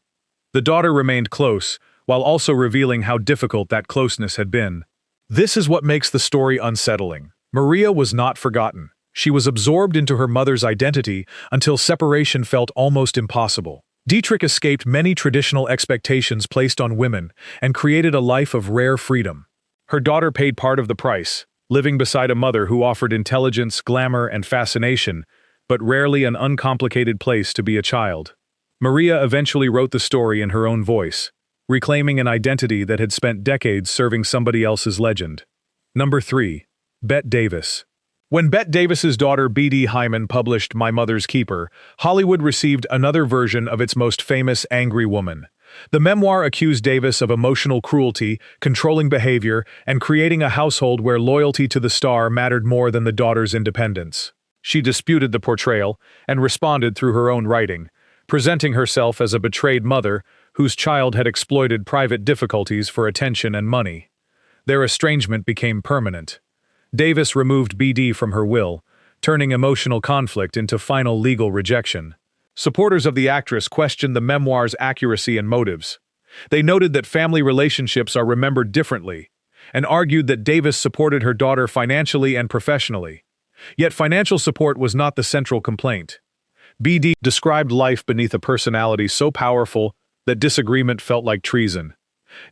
The daughter remained close, while also revealing how difficult that closeness had been. This is what makes the story unsettling. Maria was not forgotten. She was absorbed into her mother's identity until separation felt almost impossible. Dietrich escaped many traditional expectations placed on women and created a life of rare freedom. Her daughter paid part of the price, living beside a mother who offered intelligence, glamour, and fascination, but rarely an uncomplicated place to be a child. Maria eventually wrote the story in her own voice, reclaiming an identity that had spent decades serving somebody else's legend. Number 3. Bette Davis. When Bette Davis's daughter B.D. Hyman published My Mother's Keeper, Hollywood received another version of its most famous angry woman. The memoir accused Davis of emotional cruelty, controlling behavior, and creating a household where loyalty to the star mattered more than the daughter's independence. She disputed the portrayal and responded through her own writing, presenting herself as a betrayed mother whose child had exploited private difficulties for attention and money. Their estrangement became permanent. Davis removed B.D. from her will, turning emotional conflict into final legal rejection. Supporters of the actress questioned the memoir's accuracy and motives. They noted that family relationships are remembered differently, and argued that Davis supported her daughter financially and professionally. Yet financial support was not the central complaint. B.D. described life beneath a personality so powerful that disagreement felt like treason.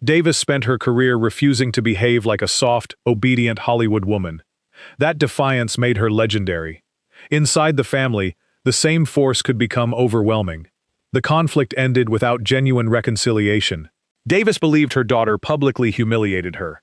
Davis spent her career refusing to behave like a soft, obedient Hollywood woman. That defiance made her legendary. Inside the family, the same force could become overwhelming. The conflict ended without genuine reconciliation. Davis believed her daughter publicly humiliated her.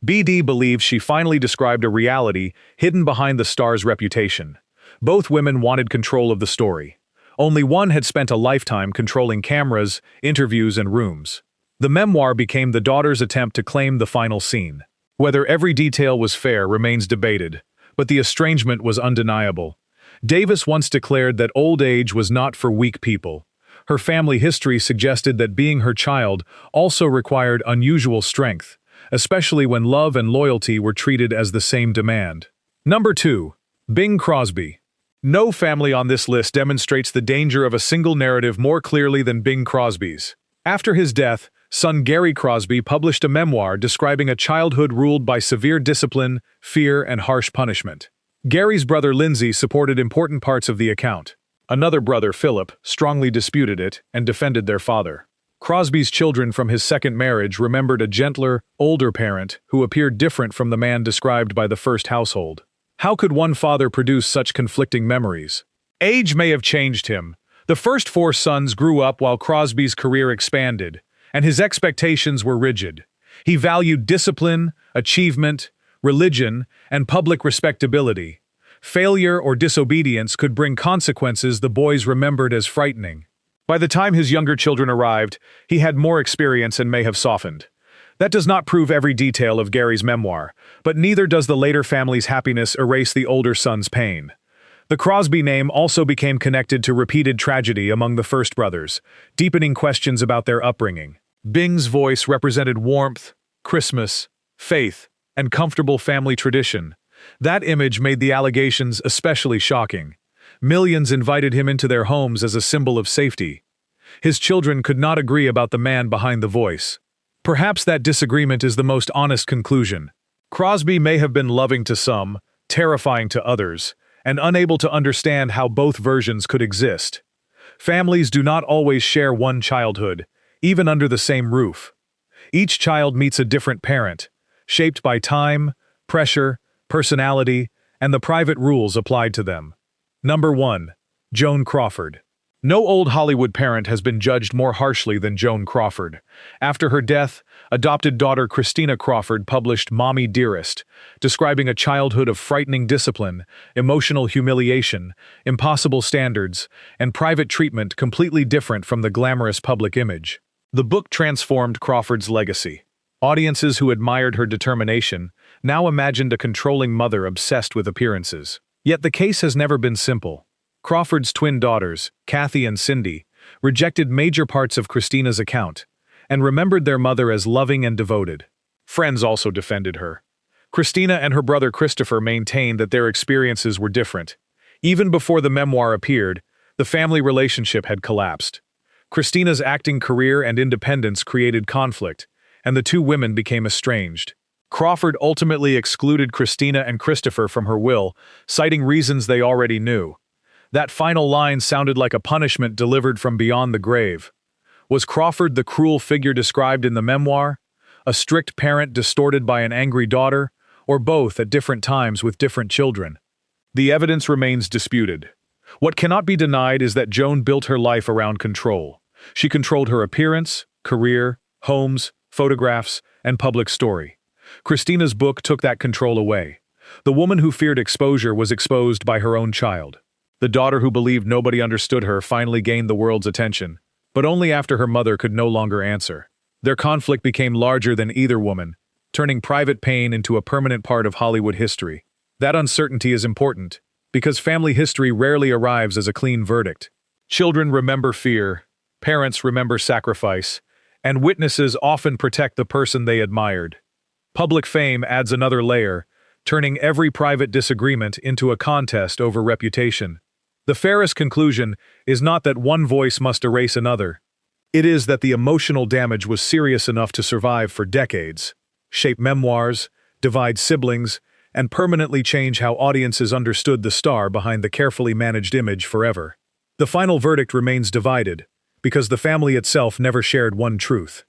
B.D. believed she finally described a reality hidden behind the star's reputation. Both women wanted control of the story. Only one had spent a lifetime controlling cameras, interviews, and rooms. The memoir became the daughter's attempt to claim the final scene. Whether every detail was fair remains debated, but the estrangement was undeniable. Davis once declared that old age was not for weak people. Her family history suggested that being her child also required unusual strength, especially when love and loyalty were treated as the same demand. Number 2. Bing Crosby. No family on this list demonstrates the danger of a single narrative more clearly than Bing Crosby's. After his death, son Gary Crosby published a memoir describing a childhood ruled by severe discipline, fear, and harsh punishment. Gary's brother Lindsay supported important parts of the account. Another brother, Philip, strongly disputed it and defended their father. Crosby's children from his second marriage remembered a gentler, older parent who appeared different from the man described by the first household. How could one father produce such conflicting memories? Age may have changed him. The first four sons grew up while Crosby's career expanded, and his expectations were rigid. He valued discipline, achievement, religion, and public respectability. Failure or disobedience could bring consequences the boys remembered as frightening. By the time his younger children arrived, he had more experience and may have softened. That does not prove every detail of Gary's memoir, but neither does the later family's happiness erase the older son's pain. The Crosby name also became connected to repeated tragedy among the first brothers, deepening questions about their upbringing. Bing's voice represented warmth, Christmas, faith, and comfortable family tradition. That image made the allegations especially shocking. Millions invited him into their homes as a symbol of safety. His children could not agree about the man behind the voice. Perhaps that disagreement is the most honest conclusion. Crosby may have been loving to some, terrifying to others, and unable to understand how both versions could exist. Families do not always share one childhood, even under the same roof. Each child meets a different parent, shaped by time, pressure, personality, and the private rules applied to them. Number 1. Joan Crawford. No old Hollywood parent has been judged more harshly than Joan Crawford. After her death, adopted daughter Christina Crawford published Mommy Dearest, describing a childhood of frightening discipline, emotional humiliation, impossible standards, and private treatment completely different from the glamorous public image. The book transformed Crawford's legacy. Audiences who admired her determination now imagined a controlling mother obsessed with appearances. Yet the case has never been simple. Crawford's twin daughters, Kathy and Cindy, rejected major parts of Christina's account and remembered their mother as loving and devoted. Friends also defended her. Christina and her brother Christopher maintained that their experiences were different. Even before the memoir appeared, the family relationship had collapsed. Christina's acting career and independence created conflict, and the two women became estranged. Crawford ultimately excluded Christina and Christopher from her will, citing reasons they already knew. That final line sounded like a punishment delivered from beyond the grave. Was Crawford the cruel figure described in the memoir? A strict parent distorted by an angry daughter? Or both at different times with different children? The evidence remains disputed. What cannot be denied is that Joan built her life around control. She controlled her appearance, career, homes, photographs, and public story. Christina's book took that control away. The woman who feared exposure was exposed by her own child. The daughter who believed nobody understood her finally gained the world's attention, but only after her mother could no longer answer. Their conflict became larger than either woman, turning private pain into a permanent part of Hollywood history. That uncertainty is important, because family history rarely arrives as a clean verdict. Children remember fear, parents remember sacrifice, and witnesses often protect the person they admired. Public fame adds another layer, turning every private disagreement into a contest over reputation. The fairest conclusion is not that one voice must erase another. It is that the emotional damage was serious enough to survive for decades, shape memoirs, divide siblings, and permanently change how audiences understood the star behind the carefully managed image forever. The final verdict remains divided, because the family itself never shared one truth.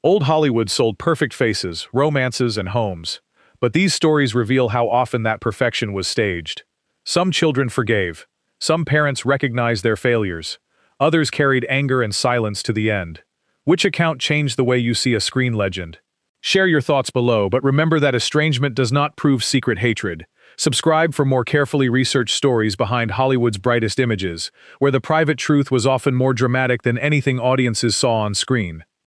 Old Hollywood sold perfect faces, romances, and homes, but these stories reveal how often that perfection was staged. Some children forgave, some parents recognized their failures, others carried anger and silence to the end. Which account changed the way you see a screen legend? Share your thoughts below, but remember that estrangement does not prove secret hatred. Subscribe for more carefully researched stories behind Hollywood's brightest images, where the private truth was often more dramatic than anything audiences saw on screen.